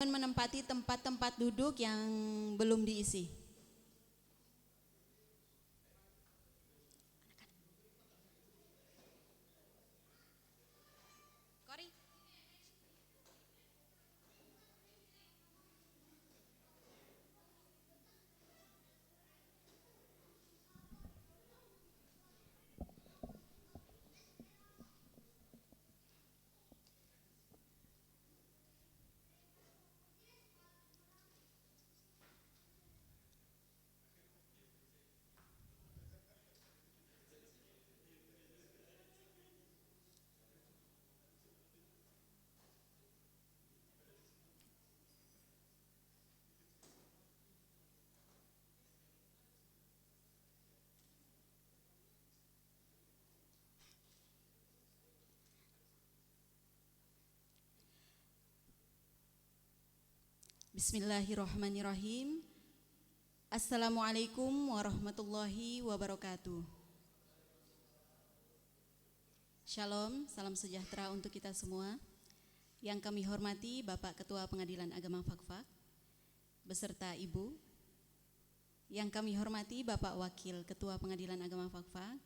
silakan menempati tempat-tempat duduk yang belum diisi. Kori. Bismillahirrahmanirrahim. Assalamualaikum warahmatullahi wabarakatuh. Shalom, salam sejahtera untuk kita semua. Yang kami hormati Bapak Ketua Pengadilan Agama Fakfak beserta Ibu. Yang kami hormati Bapak Wakil Ketua Pengadilan Agama Fakfak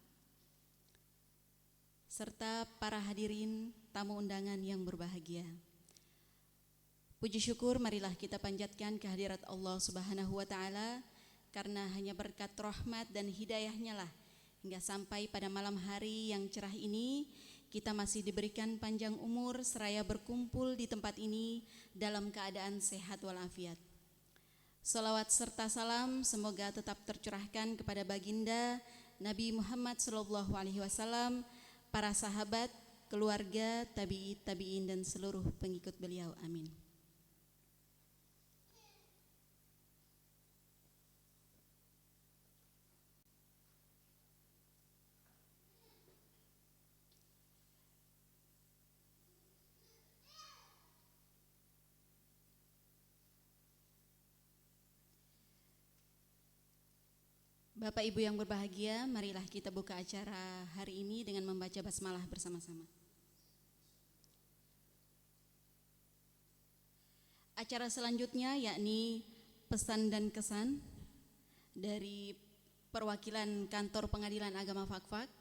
serta para hadirin tamu undangan yang berbahagia. Puji syukur marilah kita panjatkan kehadirat Allah Subhanahu wa Ta'ala, karena hanya berkat rahmat dan hidayahnya lah hingga sampai pada malam hari yang cerah ini kita masih diberikan panjang umur seraya berkumpul di tempat ini dalam keadaan sehat walafiat. Salawat serta salam semoga tetap tercurahkan kepada baginda Nabi Muhammad SAW, para sahabat, keluarga, tabi'in dan seluruh pengikut beliau. Amin. Bapak Ibu yang berbahagia, marilah kita buka acara hari ini dengan membaca basmalah bersama-sama. Acara selanjutnya yakni pesan dan kesan dari perwakilan Kantor Pengadilan Agama Fakfak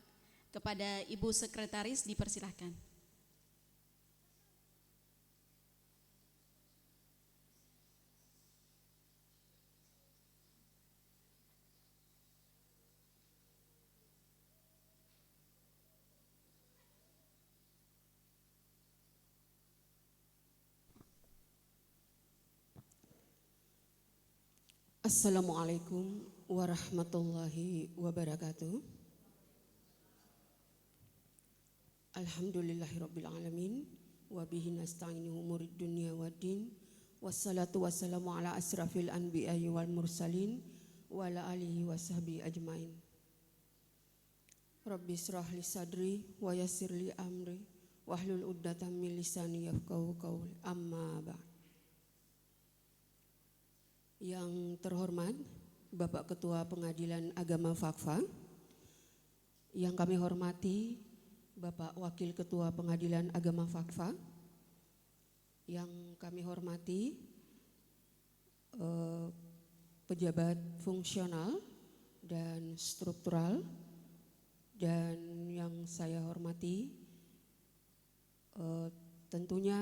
kepada Ibu Sekretaris, dipersilahkan. Assalamualaikum warahmatullahi wabarakatuh. Alhamdulillahirabbil alamin wa bihi nasta'inu umurid dunya waddin, wassalatu wassalamu ala asrafil anbiya'i wal mursalin wa ala alihi washabihi ajmain. Rabbi israh li sadri wa yassir li amri wahlul 'uqdatam min lisani yafqahu qawli. Amma ba'd. Yang terhormat Bapak Ketua Pengadilan Agama Fakfak, yang kami hormati Bapak Wakil Ketua Pengadilan Agama Fakfak, yang kami hormati pejabat fungsional dan struktural, dan yang saya hormati tentunya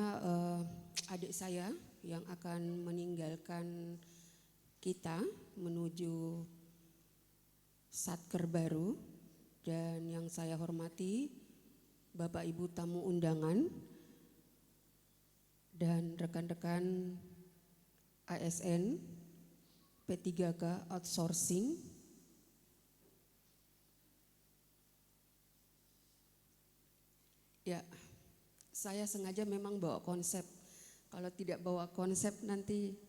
adik saya yang akan meninggalkan kita menuju satker baru, dan yang saya hormati Bapak Ibu tamu undangan dan rekan-rekan ASN P3K Outsourcing. Ya, saya sengaja memang bawa konsep. Kalau tidak bawa konsep nanti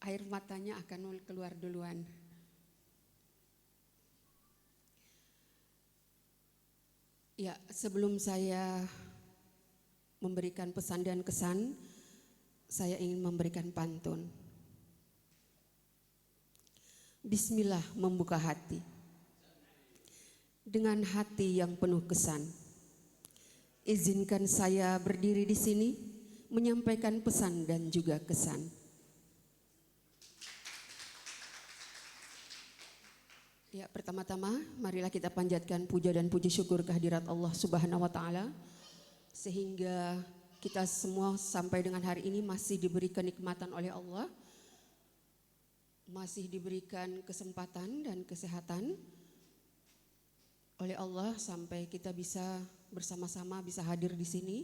air matanya akan keluar duluan. Ya, sebelum saya memberikan pesan dan kesan, saya ingin memberikan pantun. Bismillah membuka hati. Dengan hati yang penuh kesan, izinkan saya berdiri di sini menyampaikan pesan dan juga kesan. Ya, pertama-tama marilah kita panjatkan puja dan puji syukur kehadirat Allah Subhanahu wa taala sehingga kita semua sampai dengan hari ini masih diberi kenikmatan oleh Allah, masih diberikan kesempatan dan kesehatan oleh Allah sampai kita bisa bersama-sama bisa hadir di sini.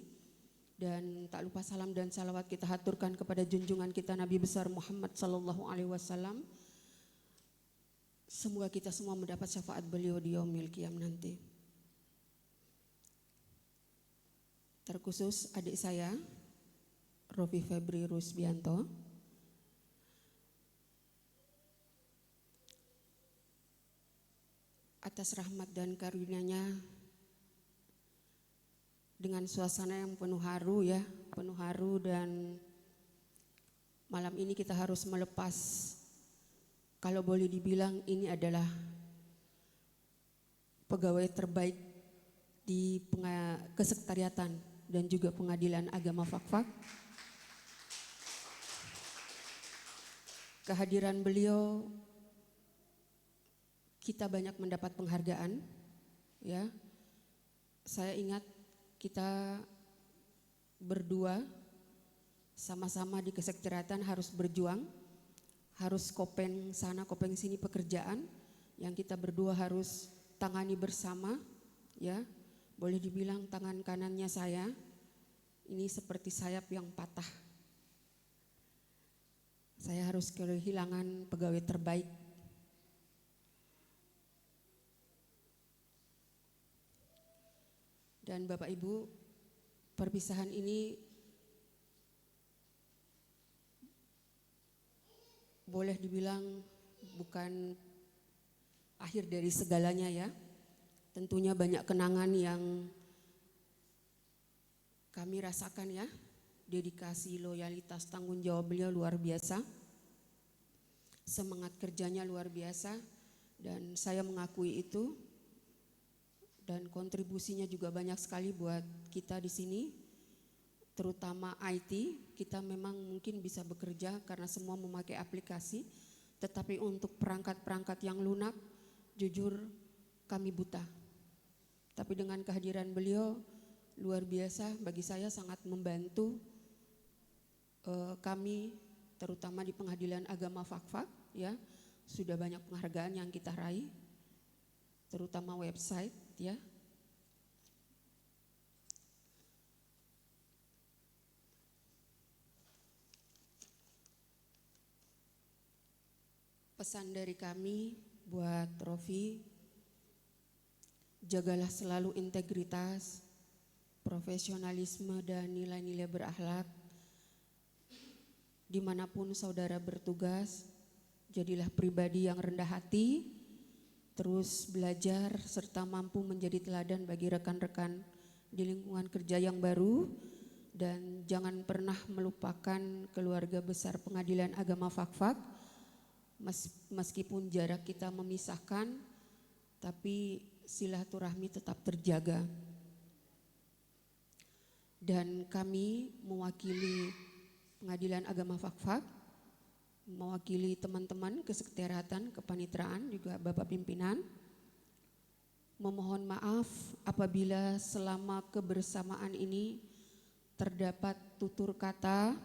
Dan tak lupa salam dan salawat kita haturkan kepada junjungan kita Nabi besar Muhammad sallallahu alaihi wasallam. Semoga kita semua mendapat syafaat beliau di yaumil qiyam nanti. Terkhusus adik saya, Rofi Febri Rusbianto, atas rahmat dan karunia-Nya dengan suasana yang penuh haru ya, penuh haru, dan malam ini kita harus melepas, kalau boleh dibilang ini adalah pegawai terbaik di kesekretariatan dan juga pengadilan agama Fakfak. Kehadiran beliau kita banyak mendapat penghargaan ya. Saya ingat kita berdua sama-sama di kesekretariatan harus berjuang, harus kopeng sana kopeng sini pekerjaan yang kita berdua harus tangani bersama ya. Boleh dibilang tangan kanannya saya ini seperti sayap yang patah. Saya harus kehilangan pegawai terbaik. Dan Bapak Ibu, perpisahan ini boleh dibilang bukan akhir dari segalanya ya. Tentunya banyak kenangan yang kami rasakan ya. Dedikasi, loyalitas, tanggung jawab beliau luar biasa. Semangat kerjanya luar biasa dan saya mengakui itu. Dan kontribusinya juga banyak sekali buat kita di sini. Terutama IT, kita memang mungkin bisa bekerja karena semua memakai aplikasi, tetapi untuk perangkat-perangkat yang lunak, jujur kami buta. Tapi dengan kehadiran beliau luar biasa, bagi saya sangat membantu kami, terutama di Pengadilan Agama Fakfak, ya sudah banyak penghargaan yang kita raih, terutama website, ya. Pesan dari kami buat Rofi, jagalah selalu integritas, profesionalisme dan nilai-nilai berakhlak. Dimanapun saudara bertugas, jadilah pribadi yang rendah hati, terus belajar serta mampu menjadi teladan bagi rekan-rekan di lingkungan kerja yang baru. Dan jangan pernah melupakan keluarga besar Pengadilan Agama Fakfak. Meskipun jarak kita memisahkan, tapi silaturahmi tetap terjaga. Dan kami mewakili Pengadilan Agama Fakfak, mewakili teman-teman kesekretariatan, kepanitraan, juga Bapak Pimpinan, memohon maaf apabila selama kebersamaan ini terdapat tutur kata,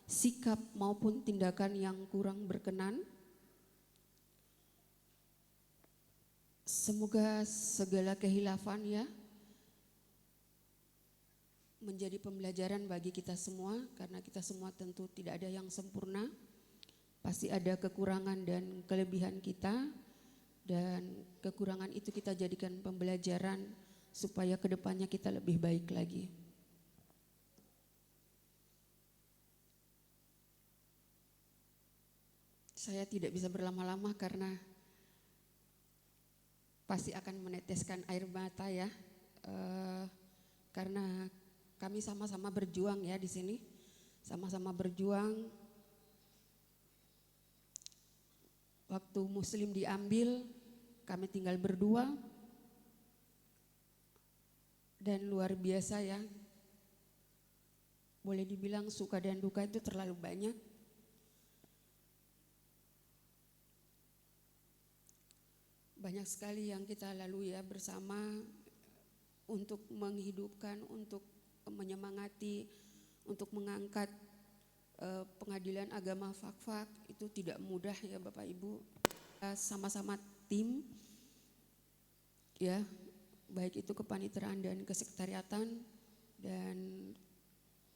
sikap maupun tindakan yang kurang berkenan. Semoga segala kehilafan ya menjadi pembelajaran bagi kita semua, karena kita semua tentu tidak ada yang sempurna. Pasti ada kekurangan dan kelebihan kita, dan kekurangan itu kita jadikan pembelajaran supaya kedepannya kita lebih baik lagi. Saya tidak bisa berlama-lama karena pasti akan meneteskan air mata ya, karena kami sama-sama berjuang ya di sini, sama-sama berjuang. Waktu Muslim diambil, kami tinggal berdua, dan luar biasa ya. boleh dibilang suka dan duka itu terlalu banyak. Banyak sekali yang kita lalui ya bersama untuk menghidupkan, untuk menyemangati, untuk mengangkat pengadilan agama Fakfak. Itu tidak mudah ya Bapak Ibu. Kita sama-sama tim ya, baik itu kepaniteraan dan kesekretariatan, dan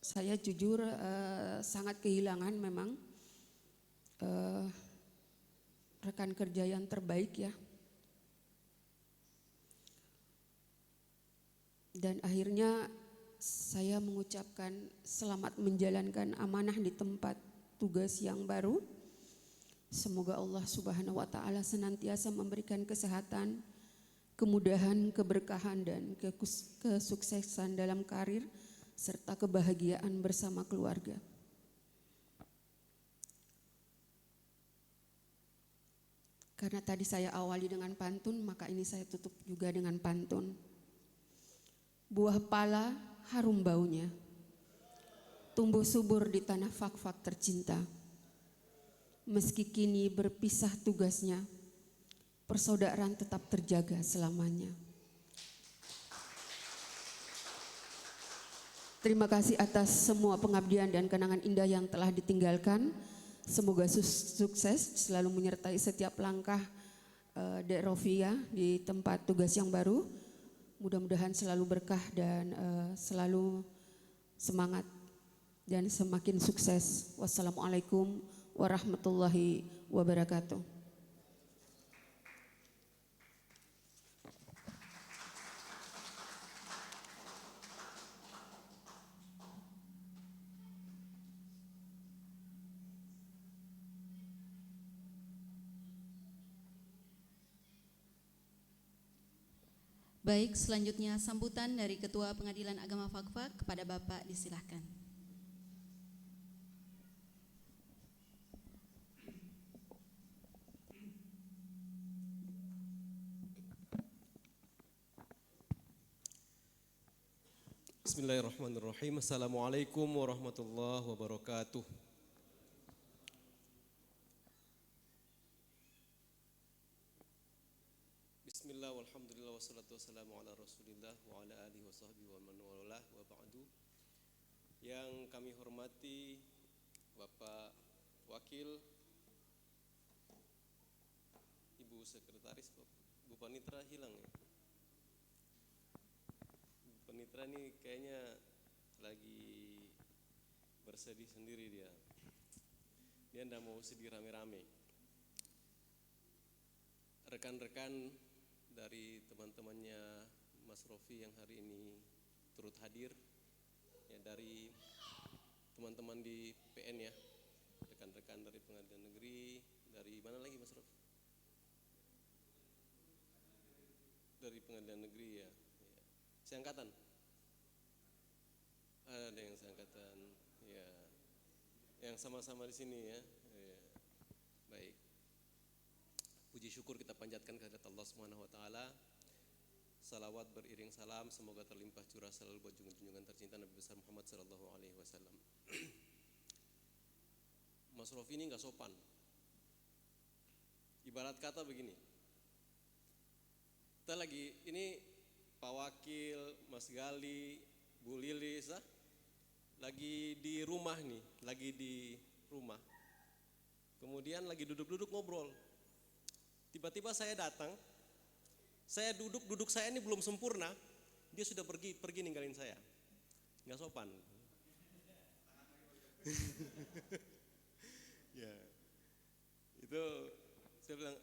saya jujur sangat kehilangan memang rekan kerja yang terbaik ya. Dan akhirnya saya mengucapkan selamat menjalankan amanah di tempat tugas yang baru. Semoga Allah Subhanahu wa taala senantiasa memberikan kesehatan, kemudahan, keberkahan dan kesuksesan dalam karir serta kebahagiaan bersama keluarga. Karena tadi saya awali dengan pantun, maka ini saya tutup juga dengan pantun. Buah pala harum baunya, tumbuh subur di tanah Fakfak tercinta. Meski kini berpisah tugasnya, persaudaraan tetap terjaga selamanya. Terima kasih atas semua pengabdian dan kenangan indah yang telah ditinggalkan. Semoga sukses selalu menyertai setiap langkah Dek Rofia di tempat tugas yang baru. Mudah-mudahan selalu berkah dan selalu semangat dan semakin sukses. Wassalamualaikum warahmatullahi wabarakatuh. Baik, selanjutnya sambutan dari Ketua Pengadilan Agama Fakfak kepada Bapak disilahkan. Bismillahirrahmanirrahim. Assalamualaikum warahmatullahi wabarakatuh. Bismillah walhamdulillah wassalatu wassalamu ala rasulillah wa ala alihi wa sahbihi wa man walah wa ba'du. Yang kami hormati Bapak Wakil, Ibu Sekretaris, Bu Panitra hilang ya. Bu Panitra ini kayaknya lagi bersedih sendiri dia. Dia enggak mau sedih rame-rame. Rekan-rekan dari teman-temannya Mas Rofi yang hari ini turut hadir ya, dari teman-teman di PN ya, rekan-rekan dari Pengadilan Negeri, dari mana lagi Mas Rofi? Dari Pengadilan Negeri ya. Seangkatan? Ada yang seangkatan ya, yang sama-sama di sini ya. Baik. Puji syukur kita panjatkan kehadirat Allah Subhanahu wa taala. Salawat beriring salam semoga terlimpah curah selalu buat junjungan tercinta Nabi besar Muhammad sallallahu alaihi wasallam. Mas Rofi ini enggak sopan. Ibarat kata begini. Kita lagi ini Pak Wakil, Mas Gali, Bu Lilis lagi di rumah nih, lagi di rumah. Kemudian lagi duduk-duduk ngobrol. Tiba-tiba saya datang, saya duduk saya ini belum sempurna, dia sudah pergi ninggalin saya. Nggak sopan. Ya, itu saya bilang,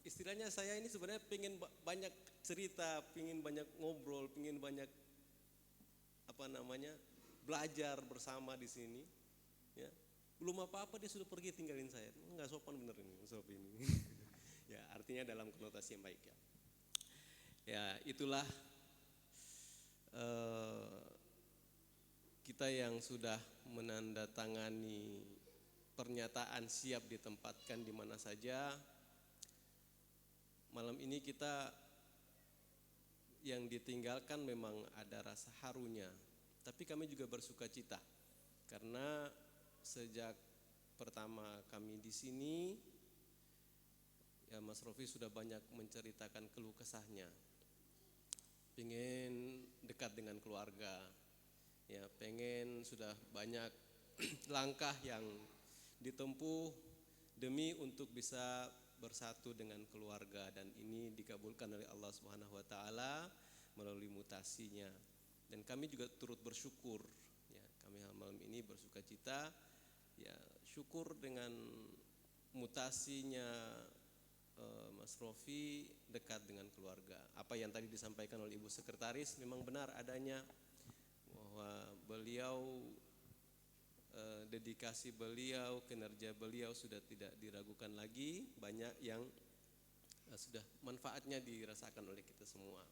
istilahnya saya ini sebenarnya pengen banyak cerita, pengen banyak ngobrol, pengen banyak belajar bersama di sini. Ya, belum apa-apa dia sudah pergi tinggalin saya. Nggak sopan bener ini, sopan ini. Ya, artinya dalam konotasi yang baik ya. Ya, itulah kita yang sudah menandatangani pernyataan siap ditempatkan di mana saja. Malam ini kita yang ditinggalkan memang ada rasa harunya, tapi kami juga bersuka cita Karena sejak pertama kami di sini, ya Mas Rofi sudah banyak menceritakan keluh kesahnya. Pengen dekat dengan keluarga, ya pengen sudah banyak langkah yang ditempuh demi untuk bisa bersatu dengan keluarga, dan ini dikabulkan oleh Allah Subhanahu wa taala melalui mutasinya. Dan kami juga turut bersyukur, ya kami malam ini bersukacita, ya syukur dengan mutasinya Mas Rofi dekat dengan keluarga. Apa yang tadi disampaikan oleh Ibu Sekretaris memang benar adanya, bahwa beliau, dedikasi beliau, kinerja beliau sudah tidak diragukan lagi. Banyak yang sudah manfaatnya dirasakan oleh kita semua.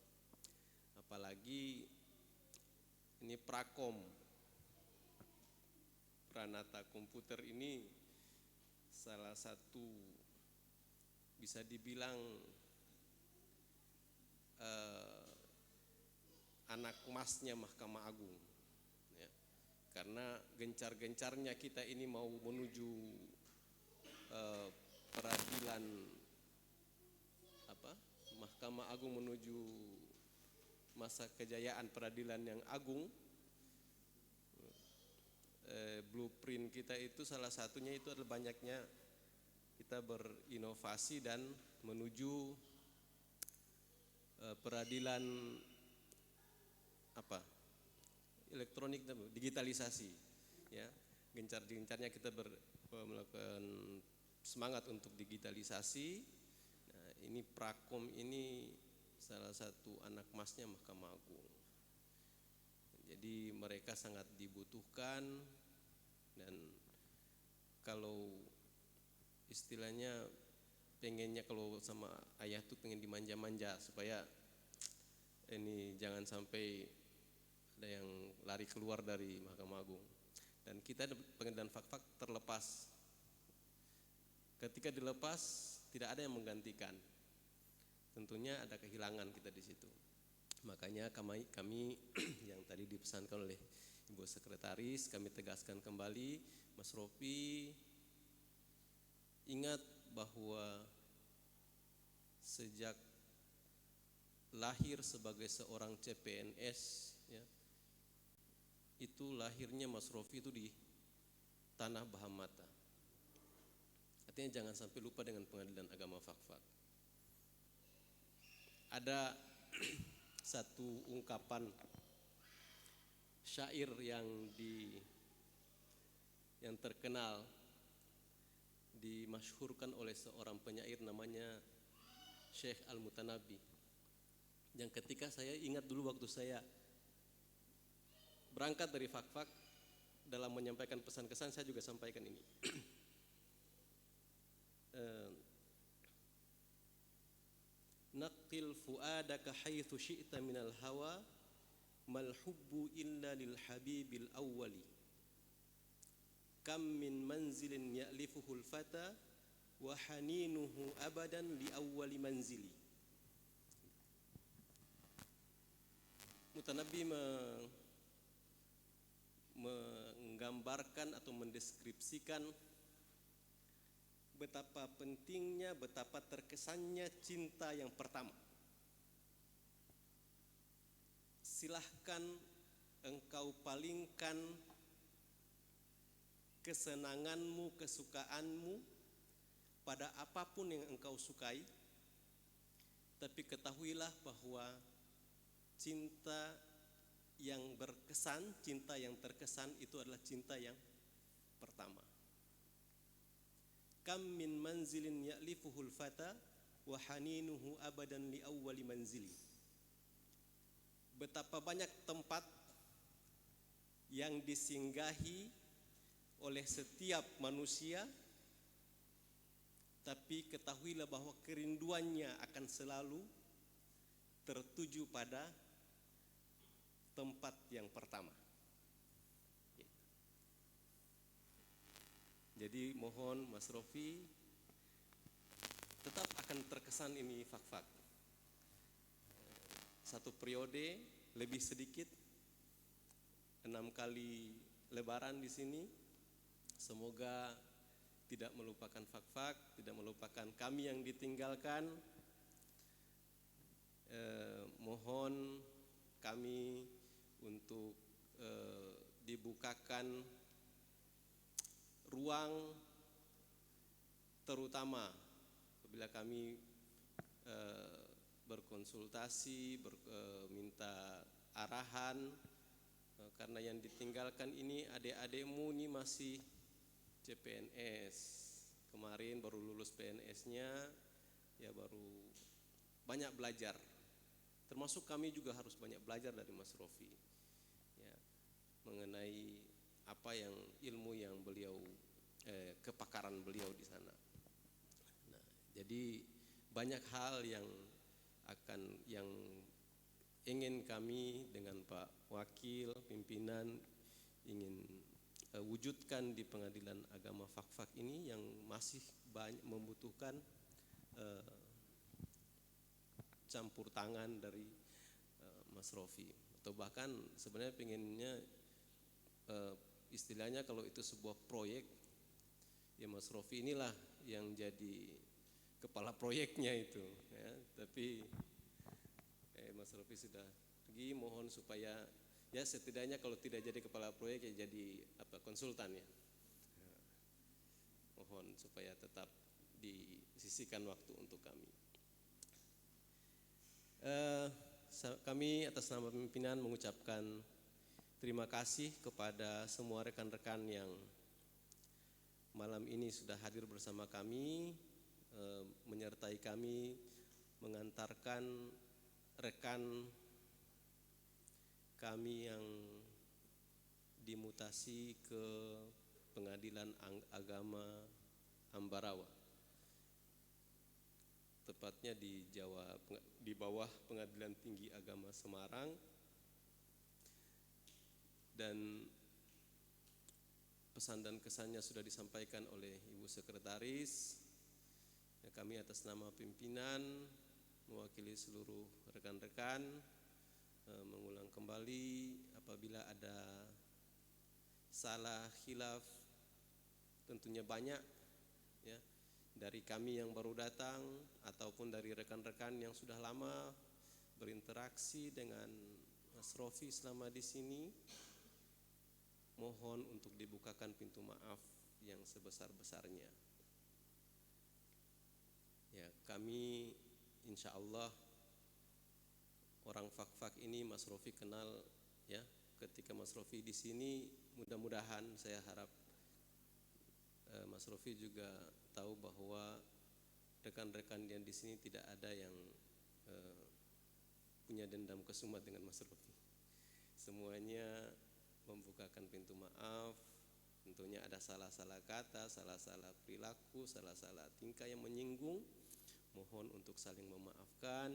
Apalagi ini Prakom, Pranata Komputer ini salah satu bisa dibilang anak emasnya Mahkamah Agung, ya. Karena gencar-gencarnya kita ini mau menuju peradilan Mahkamah Agung, menuju masa kejayaan peradilan yang agung. Blueprint kita itu salah satunya itu adalah banyaknya kita berinovasi dan menuju peradilan elektronik, digitalisasi, ya. Gencar-gencarnya kita melakukan semangat untuk digitalisasi. Nah, ini Prakom ini salah satu anak emasnya Mahkamah Agung. Jadi mereka sangat dibutuhkan, dan kalau istilahnya pengennya kalau sama ayah tuh pengen dimanja-manja supaya ini jangan sampai ada yang lari keluar dari Mahkamah Agung. Dan kita pengadilan fak-fak terlepas. Ketika dilepas tidak ada yang menggantikan. Tentunya ada kehilangan kita di situ. Makanya kami yang tadi dipesankan oleh Ibu Sekretaris, kami tegaskan kembali, Mas Rofi, ingat bahwa sejak lahir sebagai seorang CPNS, ya, itu lahirnya Mas Rofi itu di tanah Bahamata. Artinya jangan sampai lupa dengan pengadilan agama fak-fak. Ada satu ungkapan syair yang terkenal, dimasyhurkan oleh seorang penyair namanya Syekh Al-Mutanabi. Yang ketika saya ingat dulu waktu saya berangkat dari fak-fak, dalam menyampaikan pesan-kesan saya juga sampaikan ini. Naqil fuadaka haitsu syi'ta minal hawa mal hubbu illa lil habibil awwali. Kam min manzilin ya'lifuhul fata wa haninuhu abadan li awwali manzili. Mutanabi menggambarkan atau mendeskripsikan betapa pentingnya, betapa terkesannya cinta yang pertama. Silahkan engkau palingkan kesenanganmu, kesukaanmu pada apapun yang engkau sukai, tapi ketahuilah bahwa cinta yang berkesan, cinta yang terkesan itu adalah cinta yang pertama. Kam min manzilin ya'lifuhul fata wa haninuhu abadan li awwali manzili. Betapa banyak tempat yang disinggahi oleh setiap manusia, tapi ketahuilah bahwa kerinduannya akan selalu tertuju pada tempat yang pertama. Jadi mohon Mas Rofi tetap akan terkesan ini fak-fak. Satu periode lebih sedikit 6 kali Lebaran di sini. Semoga tidak melupakan fak-fak, tidak melupakan kami yang ditinggalkan. Mohon kami untuk dibukakan ruang, terutama apabila kami berkonsultasi, minta arahan, karena yang ditinggalkan ini adik-adikmu ini masih CPNS, kemarin baru lulus PNS-nya, ya baru banyak belajar. Termasuk kami juga harus banyak belajar dari Mas Rofi, ya, mengenai apa yang ilmu yang beliau kepakaran beliau di sana. Nah, jadi banyak hal yang ingin kami dengan Pak Wakil pimpinan ingin wujudkan di Pengadilan Agama Fak-Fak ini, yang masih banyak membutuhkan campur tangan dari Mas Rofi, atau bahkan sebenarnya pengennya istilahnya kalau itu sebuah proyek, ya Mas Rofi inilah yang jadi kepala proyeknya itu, ya. Tapi Mas Rofi sudah pergi, mohon supaya ya setidaknya kalau tidak jadi kepala proyek ya jadi konsultan, ya. Mohon supaya tetap disisihkan waktu untuk kami. Kami atas nama pimpinan mengucapkan terima kasih kepada semua rekan-rekan yang malam ini sudah hadir bersama kami, menyertai kami, mengantarkan rekan kami yang dimutasi ke Pengadilan Agama Ambarawa, tepatnya di bawah Pengadilan Tinggi Agama Semarang. Dan pesan dan kesannya sudah disampaikan oleh Ibu Sekretaris. Ya, kami atas nama pimpinan mewakili seluruh rekan-rekan mengulang kembali apabila ada salah khilaf, tentunya banyak, ya, dari kami yang baru datang ataupun dari rekan-rekan yang sudah lama berinteraksi dengan Mas Rofi selama di sini. Mohon untuk dibukakan pintu maaf yang sebesar-besarnya. Ya, kami insya Allah orang Fak-Fak ini Mas Rofi kenal, ya. Ketika Mas Rofi di sini, mudah-mudahan saya harap Mas Rofi juga tahu bahwa rekan-rekan yang di sini tidak ada yang punya dendam kesumat dengan Mas Rofi. Semuanya membukakan pintu maaf. Tentunya ada salah-salah kata, salah-salah perilaku, salah-salah tingkah yang menyinggung, mohon untuk saling memaafkan.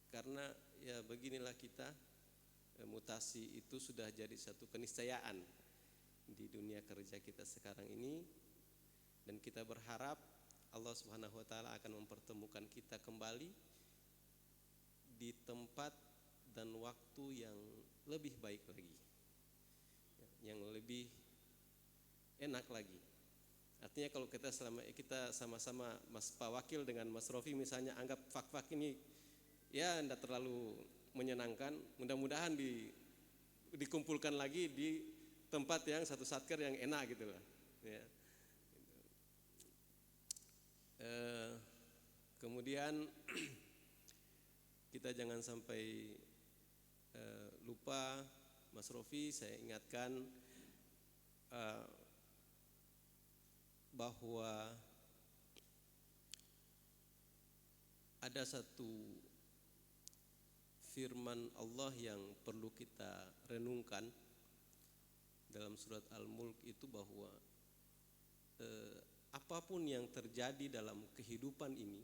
Karena ya beginilah kita, mutasi itu sudah jadi satu keniscayaan di dunia kerja kita sekarang ini, dan kita berharap Allah Subhanahu wa taala akan mempertemukan kita kembali di tempat dan waktu yang lebih baik lagi, yang lebih enak lagi. Artinya kalau kita sama-sama Mas Pak Wakil dengan Mas Rofi misalnya anggap Fak-Fak ini ya tidak terlalu menyenangkan, mudah-mudahan dikumpulkan lagi di tempat yang satu satker yang enak gitu lah, ya. Kemudian kita jangan sampai lupa, Mas Rofi, saya ingatkan bahwa ada satu firman Allah yang perlu kita renungkan dalam surat Al-Mulk itu, bahwa apapun yang terjadi dalam kehidupan ini,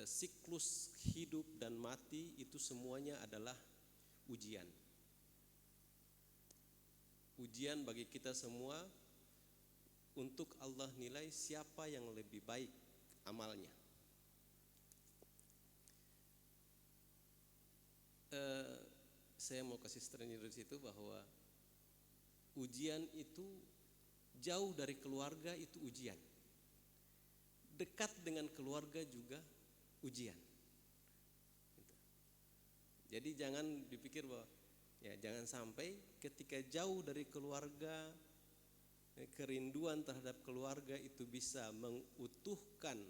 siklus hidup dan mati itu semuanya adalah ujian. Ujian bagi kita semua untuk Allah nilai siapa yang lebih baik amalnya. saya mau kasih strategi dari situ bahwa ujian itu jauh dari keluarga itu ujian. Dekat dengan keluarga juga ujian. Gitu. Jadi jangan dipikir bahwa ya jangan sampai ketika jauh dari keluarga, kerinduan terhadap keluarga itu bisa mengutuhkan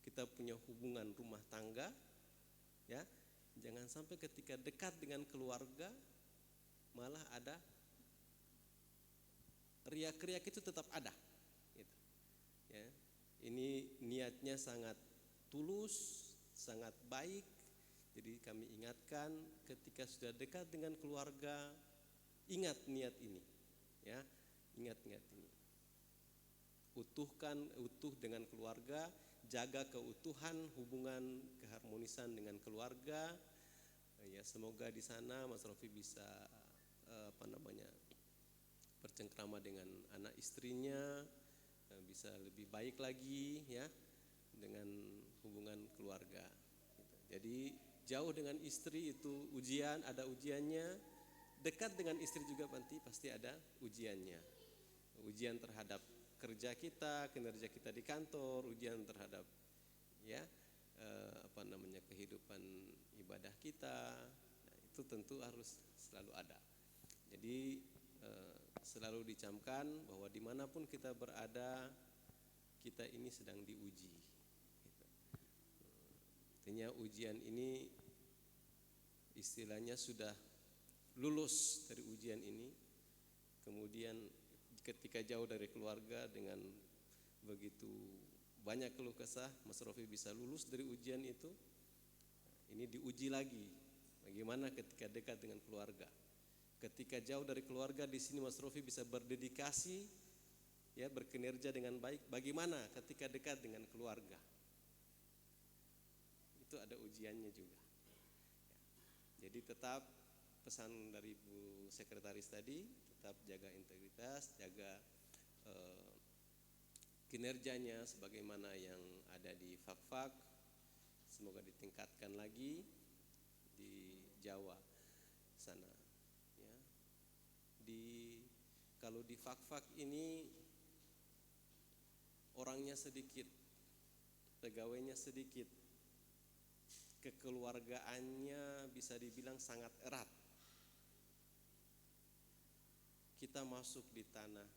kita punya hubungan rumah tangga, ya. Jangan sampai ketika dekat dengan keluarga malah ada riak-riak itu tetap ada. Gitu. Ya. Ini niatnya sangat tulus, sangat baik. Jadi kami ingatkan ketika sudah dekat dengan keluarga, ingat niat ini, ya, ingat niat ini. Utuh dengan keluarga, jaga keutuhan hubungan keharmonisan dengan keluarga. Ya, semoga di sana Mas Rofi bisa bercengkrama dengan anak istrinya, bisa lebih baik lagi, ya, dengan hubungan keluarga. Gitu. Jadi jauh dengan istri itu ujian, ada ujiannya. Dekat dengan istri juga pasti ada ujiannya. Ujian terhadap kerja kita, kinerja kita di kantor, ujian terhadap kehidupan ibadah kita. Nah, itu tentu harus selalu ada. Jadi selalu dicamkan bahwa dimanapun kita berada, kita ini sedang diuji. Gitu. Artinya ujian ini istilahnya sudah lulus dari ujian ini, kemudian ketika jauh dari keluarga dengan begitu banyak keluh kesah, Mas Rofi bisa lulus dari ujian itu. Ini diuji lagi, bagaimana ketika dekat dengan keluarga. Ketika jauh dari keluarga, di sini Mas Rofi bisa berdedikasi, ya, berkinerja dengan baik. Bagaimana ketika dekat dengan keluarga? Itu ada ujiannya juga. Jadi tetap pesan dari Bu Sekretaris tadi, tetap jaga integritas, jaga kinerjanya sebagaimana yang ada di Fakfak. Semoga ditingkatkan lagi di Jawa sana. Ya. Kalau di Fakfak ini orangnya sedikit, pegawainya sedikit, kekeluargaannya bisa dibilang sangat erat. Kita masuk di tanah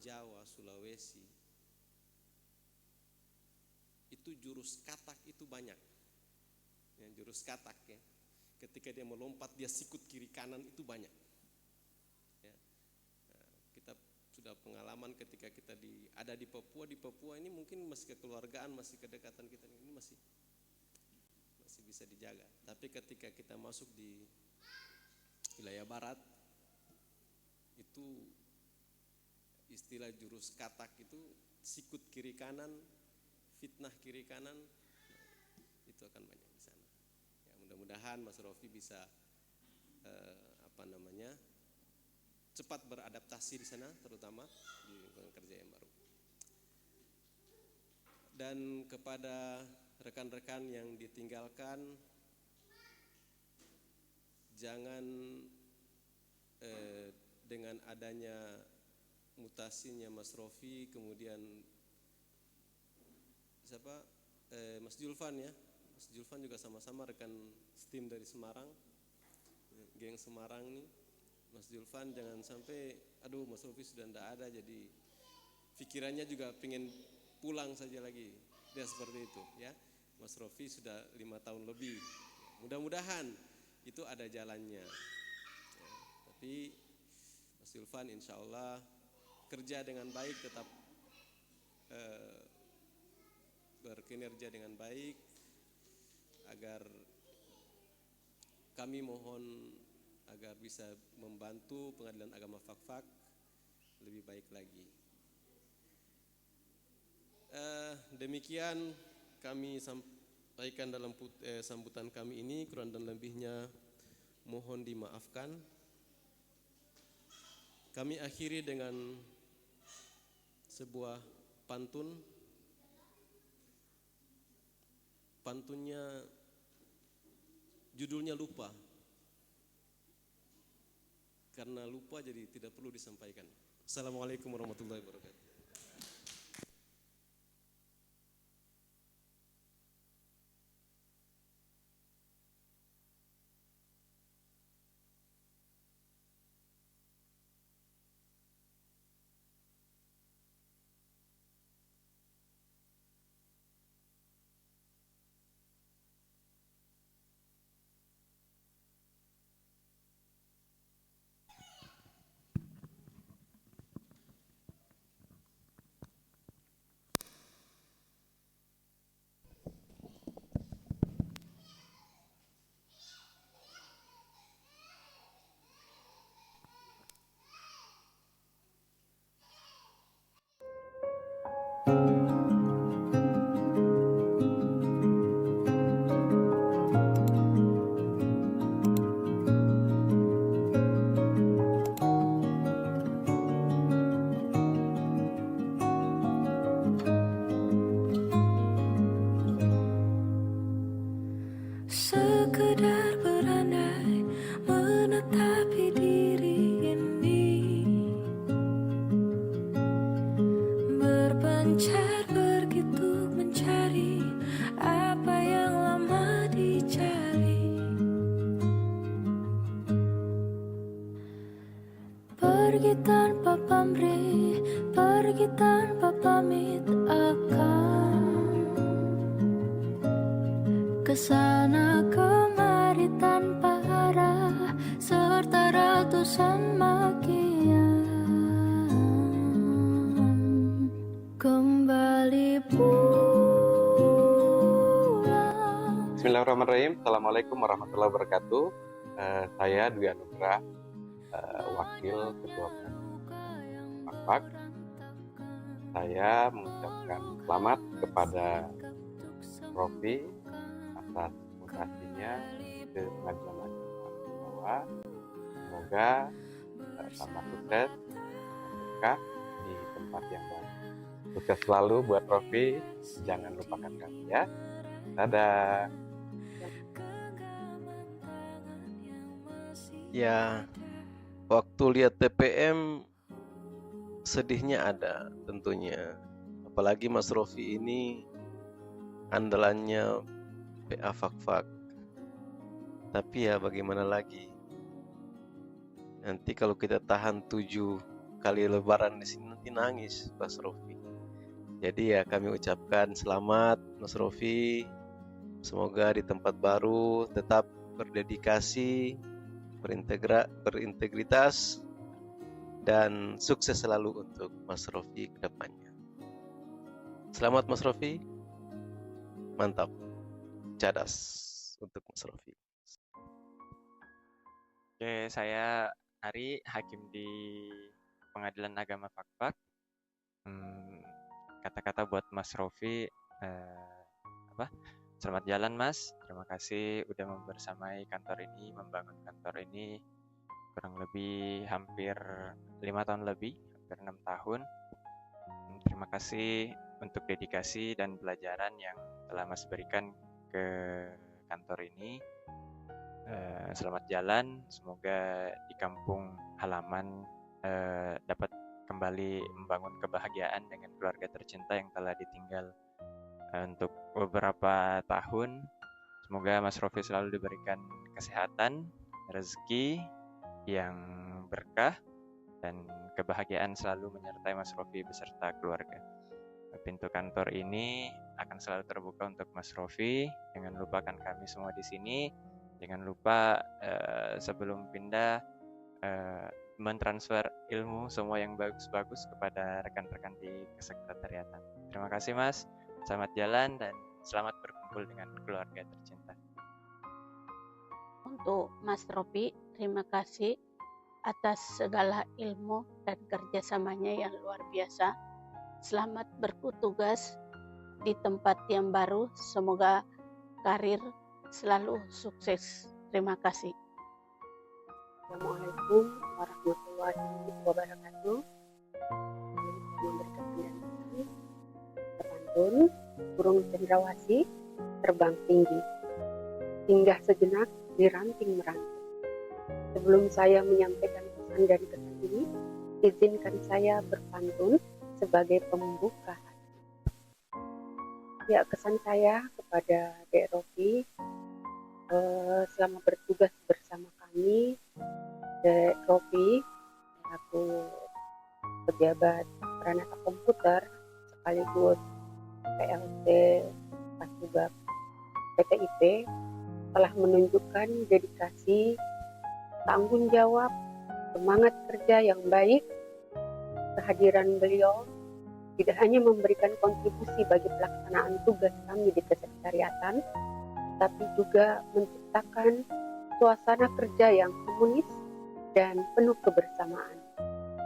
Jawa, Sulawesi, itu jurus katak itu banyak. Ya, jurus katak, ya. Ketika dia melompat, dia sikut kiri kanan itu banyak. Ya. Nah, kita sudah pengalaman ketika kita ada di Papua. Di Papua ini mungkin masih kekeluargaan, masih kedekatan kita ini masih bisa dijaga. Tapi ketika kita masuk di wilayah barat, itu istilah jurus katak itu sikut kiri kanan, fitnah kiri kanan, itu akan banyak di sana. Ya, mudah-mudahan Mas Rofi bisa cepat beradaptasi di sana, terutama di lingkungan kerja yang baru. Dan kepada rekan-rekan yang ditinggalkan, jangan dengan adanya mutasinya Mas Rofi, kemudian Mas Julfan, ya. Mas Julfan juga sama-sama rekan tim dari Semarang, geng Semarang nih. Mas Julfan jangan sampai, Mas Rofi sudah tidak ada, jadi pikirannya juga pengen pulang saja lagi. Dia seperti itu, ya. Mas Rofi sudah 5 tahun lebih. Mudah-mudahan itu ada jalannya. Ya, tapi Mas Julfan insya Allah kerja dengan baik, tetap berkinerja dengan baik, agar kami mohon agar bisa membantu Pengadilan Agama Fakfak lebih baik lagi. Demikian kami sampaikan dalam sambutan kami ini, kurang dan lebihnya mohon dimaafkan. Kami akhiri dengan sebuah pantun. Pantunnya judulnya lupa, karena lupa jadi tidak perlu disampaikan. Assalamualaikum warahmatullahi wabarakatuh. Sekedar berandai menetapi diri ini, berpencar begitu mencari apa yang lama dicari. Pergi tanpa pamrih, pergi tanpa pamit, akan kesana kemari tanpa arah serta ratusan makian. Kembali pulang. Bismillahirrahmanirrahim. Assalamualaikum warahmatullahi wabarakatuh. Saya Dwi Anugrah, Wakil Ketua Fakfak. Saya mengucapkan selamat kepada Rofi atas mutasinya ke Pengadilan Agama Jawa. Semoga tambah sukses dan berkah di tempat yang baru. Sukses selalu buat Rofi, jangan lupakan kami ya. Dadah. Ya, waktu lihat TPM sedihnya ada tentunya. Apalagi Mas Rofi ini andalannya PA Fakfak. Tapi ya bagaimana lagi? Nanti kalau kita tahan 7 kali lebaran di sini nanti nangis Mas Rofi. Jadi ya kami ucapkan selamat Mas Rofi. Semoga di tempat baru tetap berdedikasi, berintegritas, dan sukses selalu untuk Mas Rofi ke depannya. Selamat Mas Rofi. Mantap. Cadas untuk Mas Rofi. Oke, saya Ari, hakim di Pengadilan Agama Fakfak. Kata-kata buat Mas Rofi, selamat jalan Mas. Terima kasih udah membersamai kantor ini, membangun kantor ini kurang lebih hampir 5 tahun lebih, hampir 6 tahun. Terima kasih untuk dedikasi dan pelajaran yang telah Mas berikan ke kantor ini. Selamat jalan, semoga di kampung halaman dapat kembali membangun kebahagiaan dengan keluarga tercinta yang telah ditinggal untuk beberapa tahun. Semoga Mas Rofi selalu diberikan kesehatan, rezeki yang berkah, dan kebahagiaan selalu menyertai Mas Rofi beserta keluarga. Pintu kantor ini akan selalu terbuka untuk Mas Rofi. Jangan lupakan kami semua di sini. Jangan lupa sebelum pindah mentransfer ilmu semua yang bagus-bagus kepada rekan-rekan di kesekretariatan. Terima kasih Mas. Selamat jalan dan selamat berkumpul dengan keluarga tercinta. Untuk Mas Rofi, terima kasih atas segala ilmu dan kerjasamanya yang luar biasa. Selamat bertugas di tempat yang baru. Semoga karir selalu sukses. Terima kasih. Assalamualaikum warahmatullahi wabarakatuh. Memberikan pendampingan terpantun burung cendrawasih terbang tinggi, singgah sejenak di ranting meranting. Sebelum saya menyampaikan pesan dan kesan ini, izinkan saya berpantun sebagai pembuka. Ya, kesan saya kepada Dek Rofi selama bertugas bersama kami, Dek Rofi selaku pejabat Pranata Komputer sekaligus PLT Pasubag PTIP telah menunjukkan dedikasi, tanggung jawab, semangat kerja yang baik. Kehadiran beliau tidak hanya memberikan kontribusi bagi pelaksanaan tugas kami di kesekretariatan, tapi juga menciptakan suasana kerja yang harmonis dan penuh kebersamaan.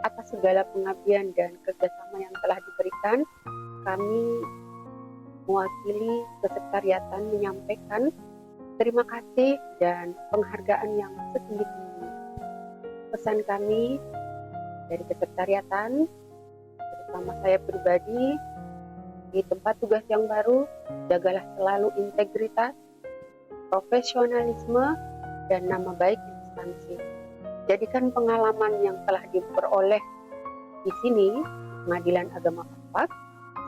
Atas segala pengabdian dan kerjasama yang telah diberikan, kami mewakili kesekretariatan menyampaikan terima kasih dan penghargaan yang setinggi-tingginya. Pesan kami dari kesekretariatan, terutama saya pribadi, di tempat tugas yang baru, jagalah selalu integritas, profesionalisme, dan nama baik instansi. Jadikan pengalaman yang telah diperoleh di sini, Pengadilan Agama Pasubag,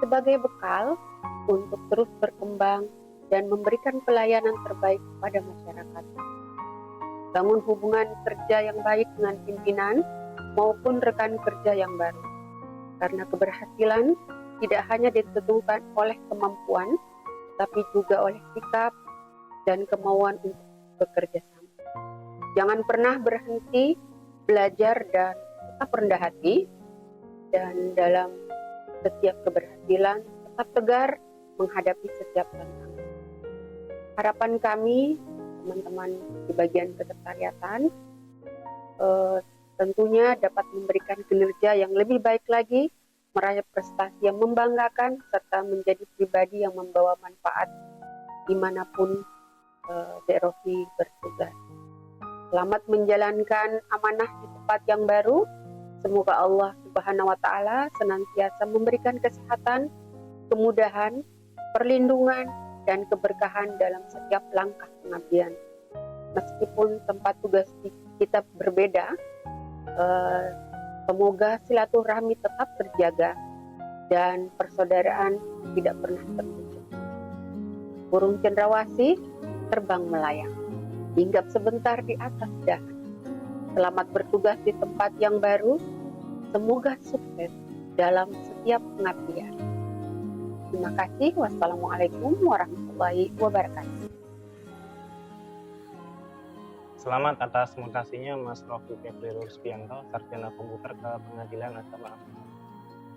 sebagai bekal untuk terus berkembang dan memberikan pelayanan terbaik kepada masyarakat. Bangun hubungan kerja yang baik dengan pimpinan maupun rekan kerja yang baru. Karena keberhasilan tidak hanya ditentukan oleh kemampuan, tapi juga oleh sikap dan kemauan untuk bekerja sama. Jangan pernah berhenti belajar dan tetap rendah hati, dan dalam setiap keberhasilan tetap tegar menghadapi setiap tantangan. Harapan kami, teman-teman di bagian kesekretariatan, tentunya dapat memberikan kinerja yang lebih baik lagi, meraih prestasi yang membanggakan, serta menjadi pribadi yang membawa manfaat dimanapun Dek Rofi bertugas. Selamat menjalankan amanah di tempat yang baru. Semoga Allah Subhanahu wa Ta'ala senantiasa memberikan kesehatan, kemudahan, perlindungan, dan keberkahan dalam setiap langkah pengabdian. Meskipun tempat tugas kita berbeda, semoga silaturahmi tetap terjaga dan persaudaraan tidak pernah terputus. Burung cendrawasih terbang melayang, hinggap sebentar di atas dahan. Selamat bertugas di tempat yang baru, semoga sukses dalam setiap pengabdian. Terima kasih. Wassalamualaikum warahmatullahi wabarakatuh. Selamat atas mutasinya Mas Rofi Febri Rusbianto, Sarjana Komputer ke Pengadilan Agama.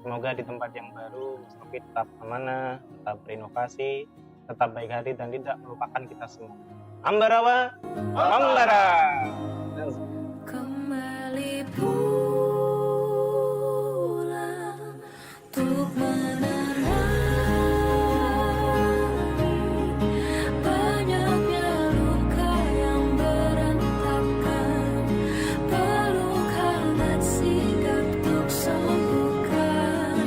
Semoga di tempat yang baru Mas Rofi tetap amanah, tetap berinovasi, tetap baik hati, dan tidak melupakan kita semua. Ambarawa, Ambara. Kembali pulang untuk menerangi banyaknya luka yang berantakan, peluk hangat sigap untuk sembuhkan.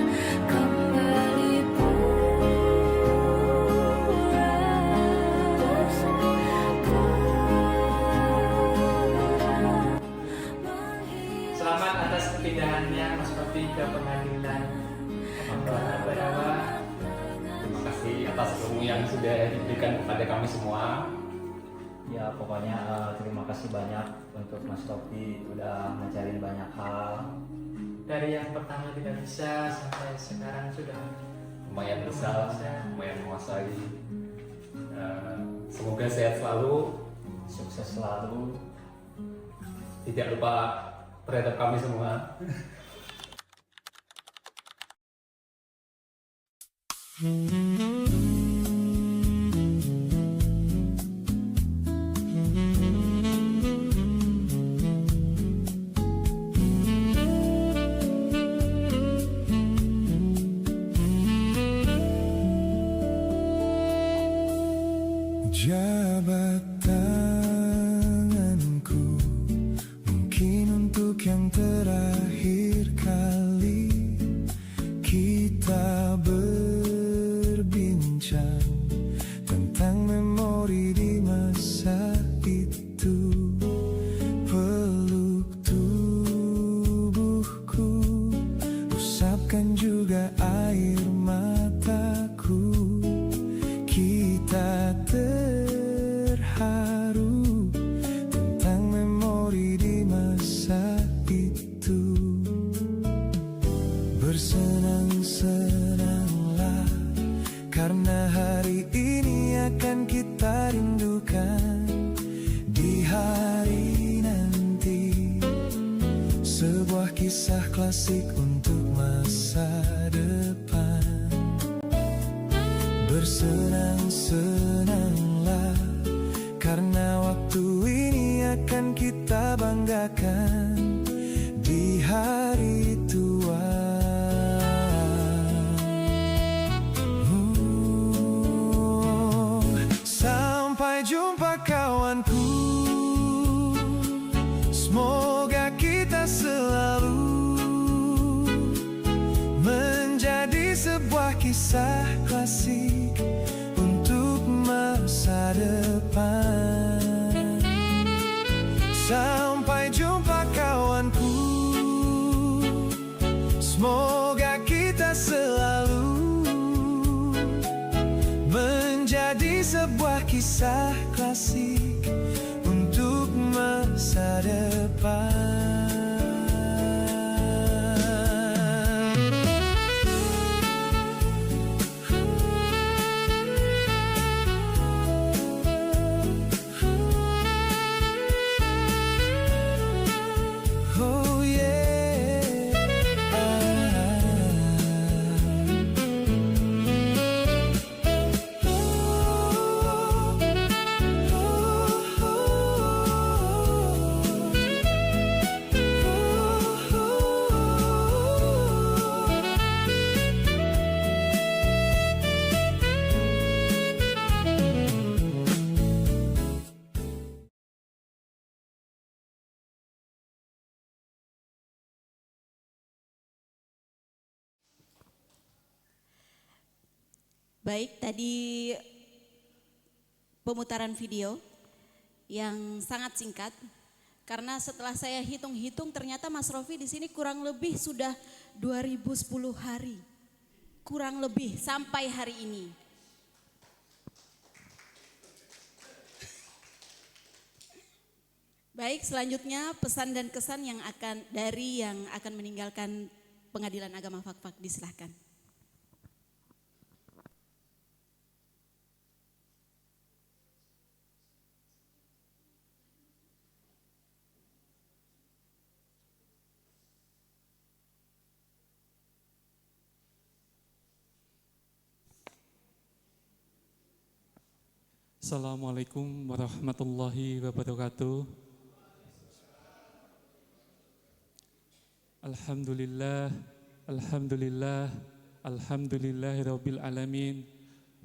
Kembali Selamat atas kepindahannya Mas Rofi ke Pengadilan Ambarawa. Terima kasih atas ilmu yang sudah diberikan kepada kami semua. Ya pokoknya terima kasih banyak untuk Mas Rofi udah ngajarin banyak hal. Dari yang pertama tidak bisa sampai sekarang sudah Lumayan bisa, lumayan menguasai. Semoga sehat selalu, Sukses selalu. tidak lupa terhadap kami semua. Jabat tanganku, mungkin untuk yang terakhir kali kita berbincang. asik untuk masa depan. Bersenang-senanglah, karena waktu ini akan kita banggakan di hari tua. Sampai jumpa kawanku, semoga kita selalu menjadi sebuah kisah klasik untuk masa depan. Sampai jumpa kawanku, semoga kita selalu menjadi sebuah kisah klasik untuk masa depan. Oh yeah. Baik, tadi pemutaran video yang sangat singkat, karena setelah saya hitung-hitung ternyata Mas Rofi di sini kurang lebih sudah 2010 hari, kurang lebih sampai hari ini. Baik, selanjutnya pesan dan kesan yang akan meninggalkan Pengadilan Agama Fakfak, disilahkan. Assalamualaikum warahmatullahi wabarakatuh. Alhamdulillah, alhamdulillah, alhamdulillahirabbil alamin.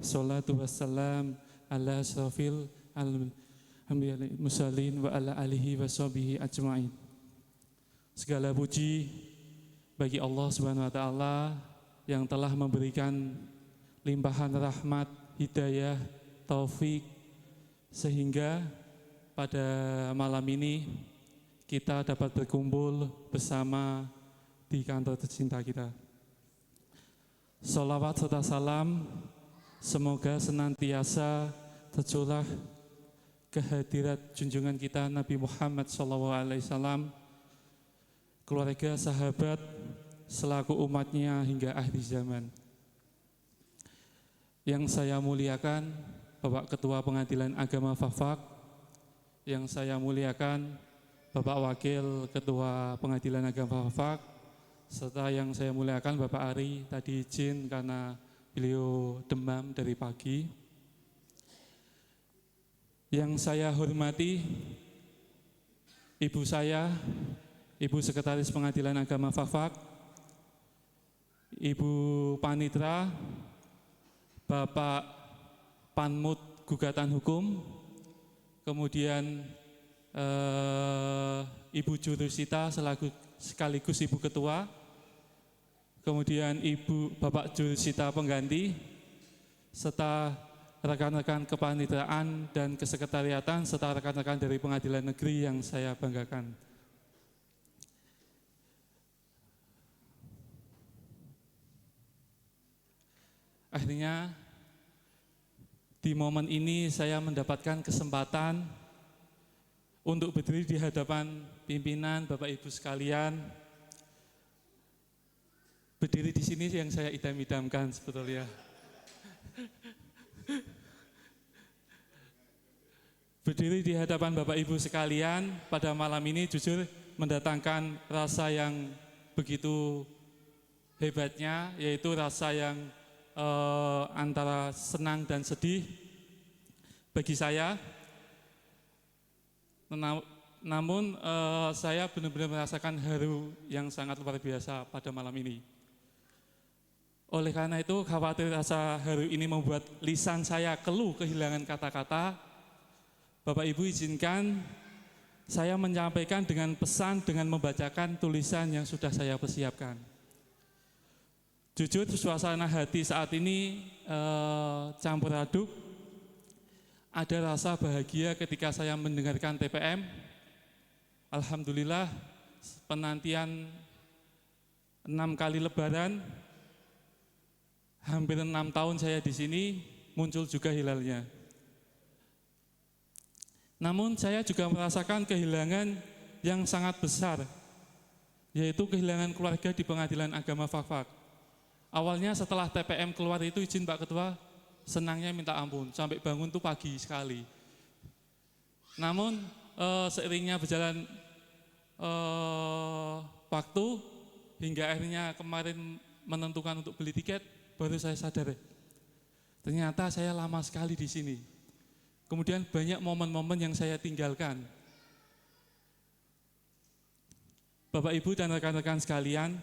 Shalatu wassalam ala asyrafil anbiya'i mursalin wa ala alihi washabihi ajmain. Segala puji bagi Allah Subhanahu wa taala yang telah memberikan limpahan rahmat, hidayah, taufik, sehingga pada malam ini kita dapat berkumpul bersama di kantor tercinta kita. Sholawat serta salam semoga senantiasa tercurah kehadirat junjungan kita Nabi Muhammad SAW, keluarga, sahabat, selaku umatnya hingga akhir zaman. Yang saya muliakan Bapak Ketua Pengadilan Agama Fakfak, yang saya muliakan Bapak Wakil Ketua Pengadilan Agama Fakfak, serta yang saya muliakan Bapak Ari, tadi izin karena beliau demam dari pagi. Yang saya hormati Ibu saya, Ibu Sekretaris Pengadilan Agama Fakfak, Ibu Panitra, Bapak Panmut Gugatan Hukum, kemudian Ibu Jurusita sekaligus Ibu Ketua, kemudian Bapak Jurusita Pengganti, serta rekan-rekan kepanitraan dan kesekretariatan, serta rekan-rekan dari Pengadilan Negeri yang saya banggakan. Akhirnya di momen ini saya mendapatkan kesempatan untuk berdiri di hadapan pimpinan, Bapak Ibu sekalian. Berdiri di sini yang saya idam-idamkan sebetulnya. Berdiri di hadapan Bapak Ibu sekalian pada malam ini jujur mendatangkan rasa yang begitu hebatnya, yaitu rasa yang antara senang dan sedih bagi saya. Namun saya benar-benar merasakan haru yang sangat luar biasa pada malam ini. Oleh karena itu, khawatir rasa haru ini membuat lisan saya keluh kehilangan kata-kata. Bapak Ibu izinkan saya menyampaikan dengan pesan dengan membacakan tulisan yang sudah saya persiapkan. Jujur suasana hati saat ini campur aduk. Ada rasa bahagia ketika saya mendengarkan TPM. Alhamdulillah penantian 6 kali lebaran, hampir 6 tahun saya di sini, muncul juga hilalnya. Namun saya juga merasakan kehilangan yang sangat besar, yaitu kehilangan keluarga di Pengadilan Agama Fakfak. Awalnya setelah TPM keluar itu, izin Pak Ketua, senangnya minta ampun, sampai bangun tuh pagi sekali. Namun seiringnya berjalan waktu, hingga akhirnya kemarin menentukan untuk beli tiket, baru saya sadar, ternyata saya lama sekali di sini. Kemudian banyak momen-momen yang saya tinggalkan. Bapak Ibu dan rekan-rekan sekalian,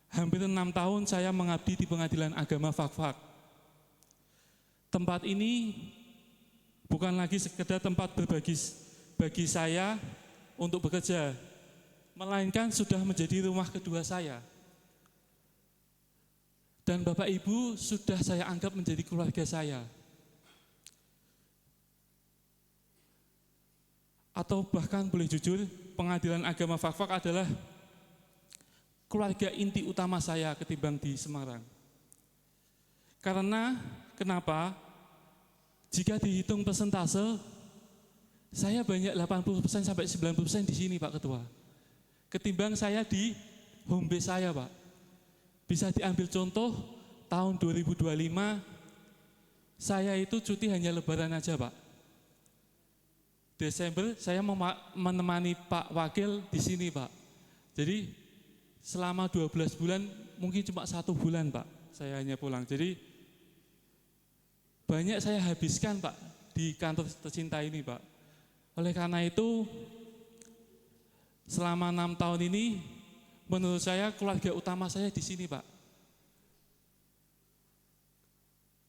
hampir 6 tahun saya mengabdi di Pengadilan Agama Fakfak. Tempat ini bukan lagi sekedar tempat berbagi bagi saya untuk bekerja, melainkan sudah menjadi rumah kedua saya. Dan Bapak Ibu sudah saya anggap menjadi keluarga saya. Atau bahkan boleh jujur, Pengadilan Agama Fakfak adalah keluarga inti utama saya ketimbang di Semarang. Karena kenapa? Jika dihitung persentase, saya banyak 80% sampai 90% di sini Pak Ketua. Ketimbang saya di home base saya Pak. Bisa diambil contoh, tahun 2025, saya itu cuti hanya lebaran aja Pak. Desember saya menemani Pak Wakil di sini Pak. Jadi selama 12 bulan, mungkin cuma 1 bulan Pak, saya hanya pulang. Jadi banyak saya habiskan Pak di kantor tercinta ini Pak. Oleh karena itu, selama 6 tahun ini, menurut saya keluarga utama saya di sini Pak.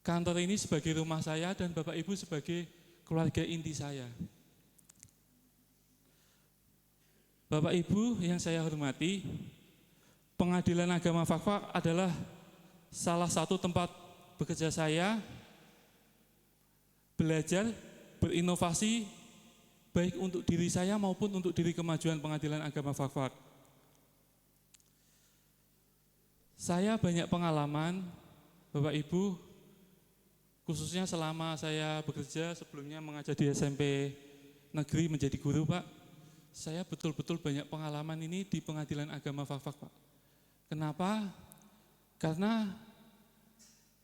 Kantor ini sebagai rumah saya dan Bapak Ibu sebagai keluarga inti saya. Bapak Ibu yang saya hormati, Pengadilan Agama Fakfak adalah salah satu tempat bekerja saya, belajar, berinovasi, baik untuk diri saya maupun untuk diri kemajuan Pengadilan Agama Fakfak. Saya banyak pengalaman, Bapak Ibu, khususnya selama saya bekerja sebelumnya mengajar di SMP negeri menjadi guru Pak. Saya betul-betul banyak pengalaman ini di Pengadilan Agama Fakfak Pak. Kenapa? Karena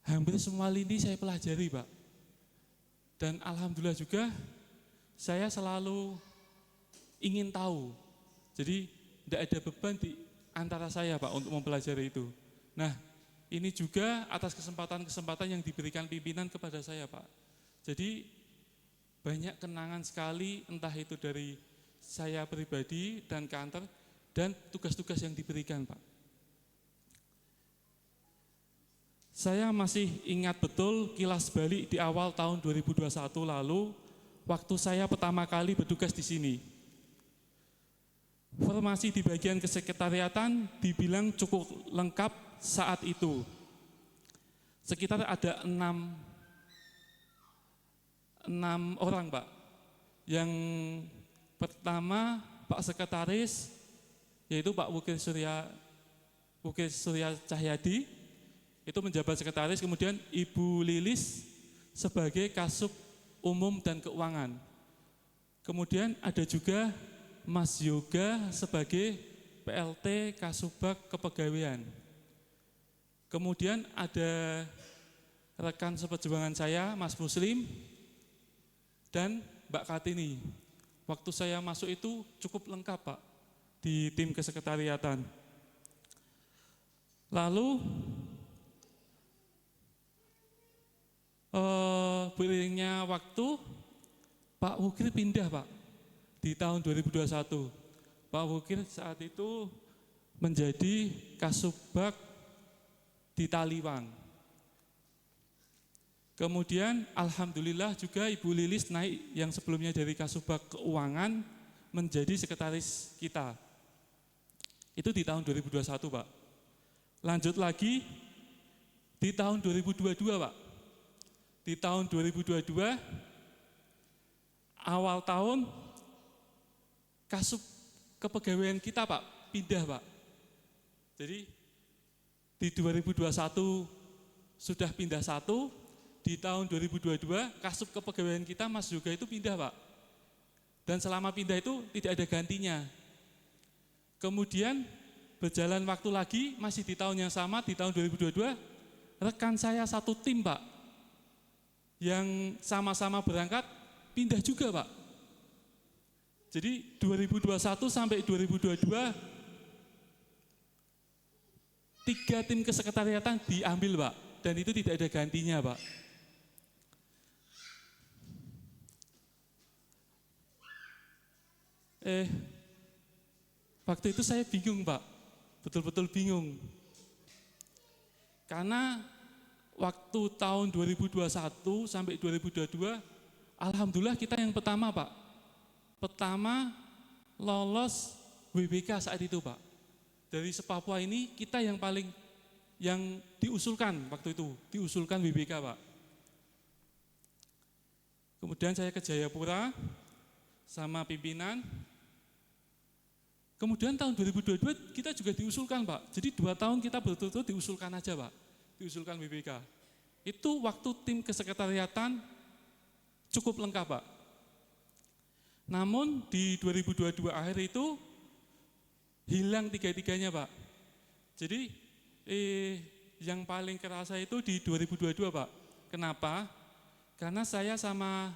hampir semua lini saya pelajari Pak. Dan alhamdulillah juga saya selalu ingin tahu. Jadi tidak ada beban di antara saya Pak untuk mempelajari itu. Nah, ini juga atas kesempatan-kesempatan yang diberikan pimpinan kepada saya Pak. Jadi banyak kenangan sekali, entah itu dari saya pribadi dan kantor dan tugas-tugas yang diberikan Pak. Saya masih ingat betul kilas balik di awal tahun 2021 lalu, waktu saya pertama kali bertugas di sini. Formasi di bagian kesekretariatan dibilang cukup lengkap saat itu. Sekitar ada 6 orang Pak. Yang pertama Pak Sekretaris, yaitu Pak Wukil Surya Cahyadi, itu menjabat sekretaris, kemudian Ibu Lilis sebagai Kasub Umum dan Keuangan. Kemudian ada juga Mas Yoga sebagai PLT Kasubag Kepegawaian. Kemudian ada rekan seperjuangan saya, Mas Muslim dan Mbak Kartini. Waktu saya masuk itu cukup lengkap Pak di tim kesekretariatan. Lalu beriringnya waktu, Pak Wukir pindah Pak di tahun 2021. Pak Wukir saat itu menjadi Kasubag di Taliwang. Kemudian alhamdulillah juga Ibu Lilis naik yang sebelumnya dari Kasubag Keuangan menjadi sekretaris kita. Itu di tahun 2021 Pak. Lanjut lagi di tahun 2022 Pak. Di tahun 2022 awal tahun Kasub kepegawaian kita Pak pindah Pak. Jadi di 2021 sudah pindah satu, di tahun 2022 Kasub kepegawaian kita Mas Yoga itu pindah Pak. Dan selama pindah itu tidak ada gantinya. Kemudian berjalan waktu lagi, masih di tahun yang sama, di tahun 2022, rekan saya satu tim Pak, yang sama-sama berangkat, pindah juga Pak. Jadi 2021 sampai 2022, 3 tim kesekretariatan diambil Pak, dan itu tidak ada gantinya Pak. Waktu itu saya bingung Pak, betul-betul bingung. Karena waktu tahun 2021 sampai 2022, alhamdulillah kita yang pertama Pak. Pertama lolos WBK saat itu Pak. Dari se-Papua ini kita yang paling, yang diusulkan waktu itu, diusulkan WBK Pak. Kemudian saya ke Jayapura sama pimpinan. Kemudian tahun 2022 kita juga diusulkan Pak. Jadi 2 tahun kita betul-betul diusulkan aja Pak. Diusulkan WBK. Itu waktu tim kesekretariatan cukup lengkap Pak. Namun di 2022 akhir itu hilang 3-3-nya Pak. Jadi yang paling kerasa itu di 2022 Pak. Kenapa? Karena saya sama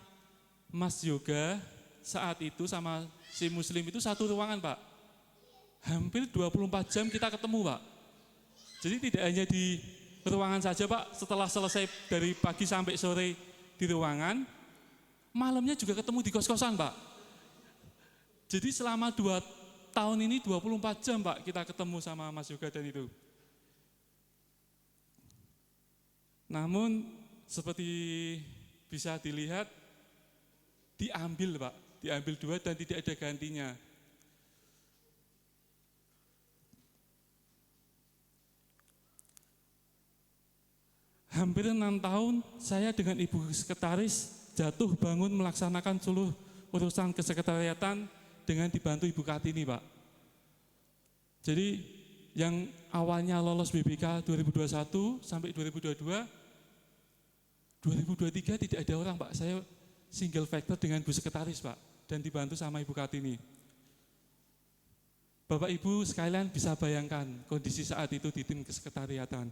Mas Yoga saat itu sama si Muslim itu satu ruangan Pak. Hampir 24 jam kita ketemu Pak. Jadi tidak hanya di ruangan saja Pak, setelah selesai dari pagi sampai sore di ruangan, malamnya juga ketemu di kos-kosan Pak. Jadi selama 2 tahun ini 24 jam Pak kita ketemu sama Mas Yoga dan itu. Namun seperti bisa dilihat diambil Pak, diambil 2 dan tidak ada gantinya. Hampir 6 tahun saya dengan Ibu Sekretaris jatuh bangun melaksanakan seluruh urusan kesekretariatan dengan dibantu Ibu Kartini Pak. Jadi yang awalnya lolos BBK 2021 sampai 2022, 2023 tidak ada orang Pak, saya single factor dengan Bu Sekretaris Pak dan dibantu sama Ibu Kartini. Bapak Ibu sekalian bisa bayangkan kondisi saat itu di tim kesekretariatan.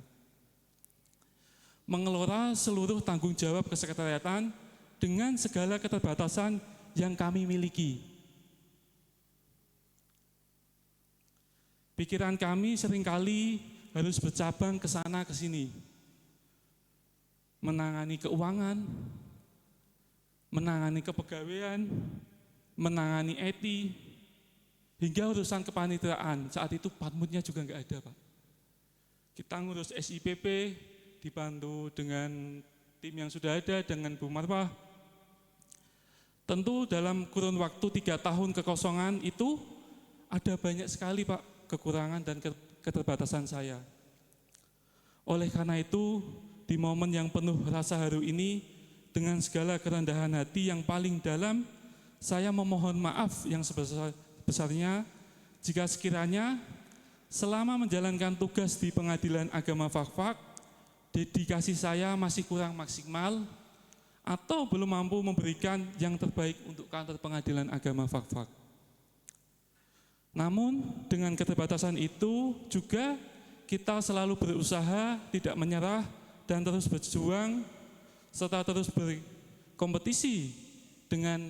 Mengelola seluruh tanggung jawab kesekretariatan dengan segala keterbatasan yang kami miliki. Pikiran kami seringkali harus bercabang ke sana ke sini. Menangani keuangan, menangani kepegawaian, menangani IT, hingga urusan kepanitiaan. Saat itu Patmutnya juga enggak ada Pak. Kita ngurus SIPP, dibantu dengan tim yang sudah ada, dengan Bu Marwah. Tentu dalam kurun waktu 3 tahun kekosongan itu ada banyak sekali Pak kekurangan dan keterbatasan saya. Oleh karena itu, di momen yang penuh rasa haru ini, dengan segala kerendahan hati yang paling dalam, saya memohon maaf yang sebesar-besarnya jika sekiranya selama menjalankan tugas di Pengadilan Agama Fakfak, dedikasi saya masih kurang maksimal atau belum mampu memberikan yang terbaik untuk kantor Pengadilan Agama Fakfak. Namun dengan keterbatasan itu juga kita selalu berusaha tidak menyerah dan terus berjuang serta terus berkompetisi dengan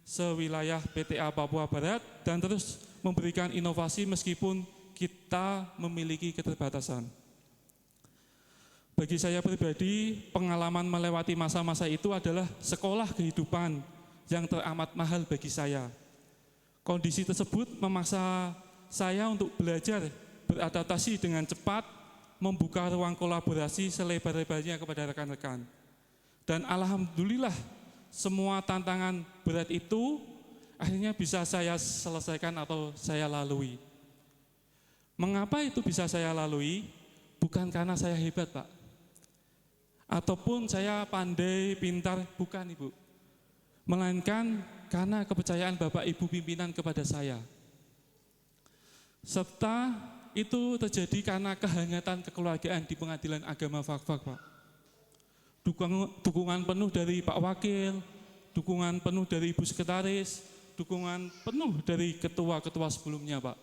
sewilayah PTA Papua Barat dan terus memberikan inovasi meskipun kita memiliki keterbatasan. Bagi saya pribadi, pengalaman melewati masa-masa itu adalah sekolah kehidupan yang teramat mahal bagi saya. Kondisi tersebut memaksa saya untuk belajar beradaptasi dengan cepat, membuka ruang kolaborasi selebar-lebarnya kepada rekan-rekan. Dan alhamdulillah, semua tantangan berat itu akhirnya bisa saya selesaikan atau saya lalui. Mengapa itu bisa saya lalui? Bukan karena saya hebat, Pak. Ataupun saya pandai, pintar, bukan Ibu. Melainkan karena kepercayaan Bapak Ibu pimpinan kepada saya. Serta itu terjadi karena kehangatan kekeluargaan di Pengadilan Agama Fak-Fak, Pak. Dukungan penuh dari Pak Wakil, dukungan penuh dari Ibu Sekretaris, dukungan penuh dari ketua-ketua sebelumnya, Pak.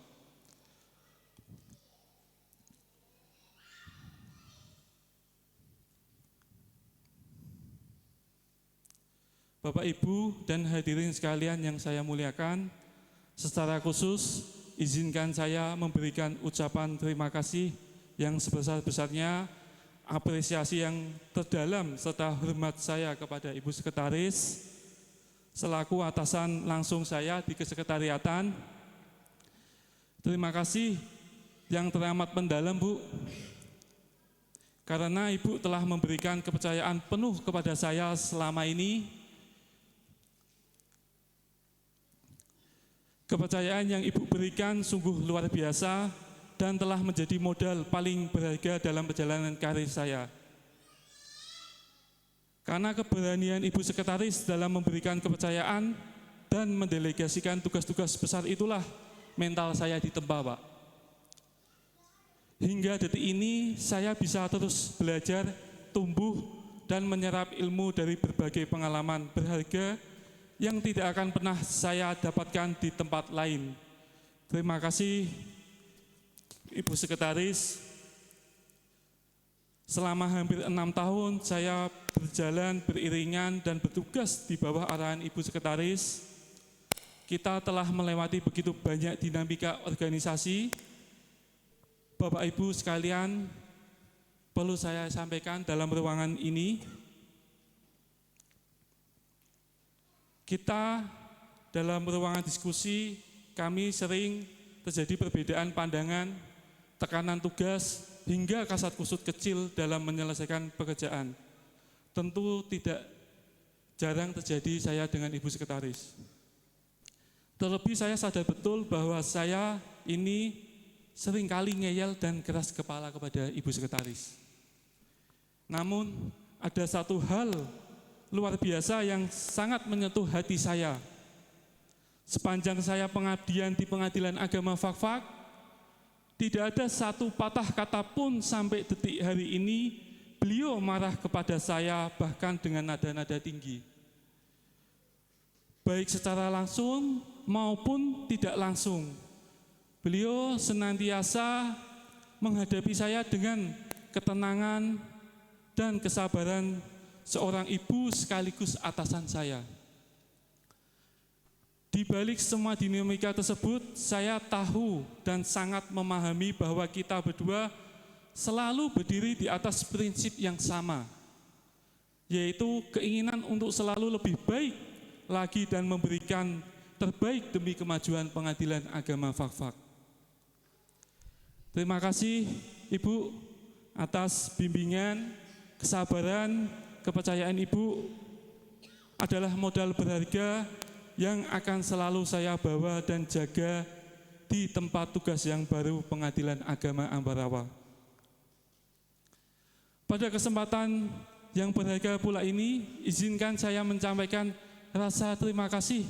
Bapak, Ibu, dan hadirin sekalian yang saya muliakan, secara khusus izinkan saya memberikan ucapan terima kasih yang sebesar-besarnya, apresiasi yang terdalam serta hormat saya kepada Ibu Sekretaris, selaku atasan langsung saya di kesekretariatan. Terima kasih yang teramat mendalam, Bu, karena Ibu telah memberikan kepercayaan penuh kepada saya selama ini. Kepercayaan yang Ibu berikan sungguh luar biasa dan telah menjadi modal paling berharga dalam perjalanan karir saya. Karena keberanian Ibu Sekretaris dalam memberikan kepercayaan dan mendelegasikan tugas-tugas besar itulah mental saya ditempa, Pak. Hingga detik ini saya bisa terus belajar, tumbuh, dan menyerap ilmu dari berbagai pengalaman berharga yang tidak akan pernah saya dapatkan di tempat lain. Terima kasih Ibu Sekretaris. Selama hampir 6 tahun saya berjalan beriringan dan bertugas di bawah arahan Ibu Sekretaris. Kita telah melewati begitu banyak dinamika organisasi. Bapak Ibu sekalian, perlu saya sampaikan dalam ruangan ini, kita dalam ruangan diskusi, kami sering terjadi perbedaan pandangan, tekanan tugas, hingga kasat-kusut kecil dalam menyelesaikan pekerjaan. Tentu tidak jarang terjadi saya dengan Ibu Sekretaris. Terlebih saya sadar betul bahwa saya ini seringkali ngeyel dan keras kepala kepada Ibu Sekretaris. Namun ada satu hal luar biasa yang sangat menyentuh hati saya. Sepanjang saya pengabdian di Pengadilan Agama Fak-Fak, tidak ada satu patah kata pun sampai detik hari ini beliau marah kepada saya, bahkan dengan nada-nada tinggi. Baik secara langsung maupun tidak langsung, beliau senantiasa menghadapi saya dengan ketenangan dan kesabaran seorang ibu sekaligus atasan saya. Di balik semua dinamika tersebut, saya tahu dan sangat memahami bahwa kita berdua selalu berdiri di atas prinsip yang sama, yaitu keinginan untuk selalu lebih baik lagi dan memberikan terbaik demi kemajuan Pengadilan Agama Fak-Fak. Terima kasih Ibu atas bimbingan, kesabaran, kepercayaan Ibu adalah modal berharga yang akan selalu saya bawa dan jaga di tempat tugas yang baru Pengadilan Agama Ambarawa. Pada kesempatan yang berharga pula ini, izinkan saya menyampaikan rasa terima kasih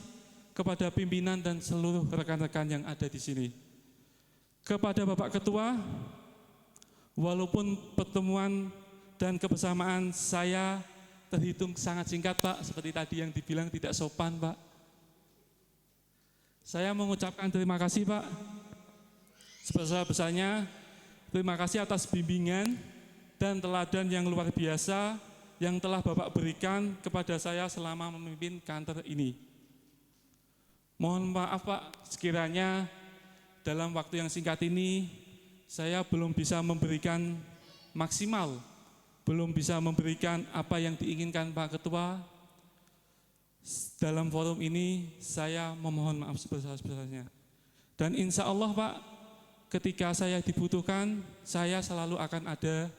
kepada pimpinan dan seluruh rekan-rekan yang ada di sini. Kepada Bapak Ketua, walaupun pertemuan dan kebersamaan saya terhitung sangat singkat, Pak, seperti tadi yang dibilang tidak sopan, Pak. Saya mengucapkan terima kasih, Pak. Sebesar-besarnya terima kasih atas bimbingan dan teladan yang luar biasa yang telah Bapak berikan kepada saya selama memimpin kantor ini. Mohon maaf, Pak, sekiranya dalam waktu yang singkat ini saya belum bisa memberikan maksimal, belum bisa memberikan apa yang diinginkan Pak Ketua. Dalam forum ini saya memohon maaf sebesar-besarnya. Dan insya Allah Pak, ketika saya dibutuhkan, saya selalu akan ada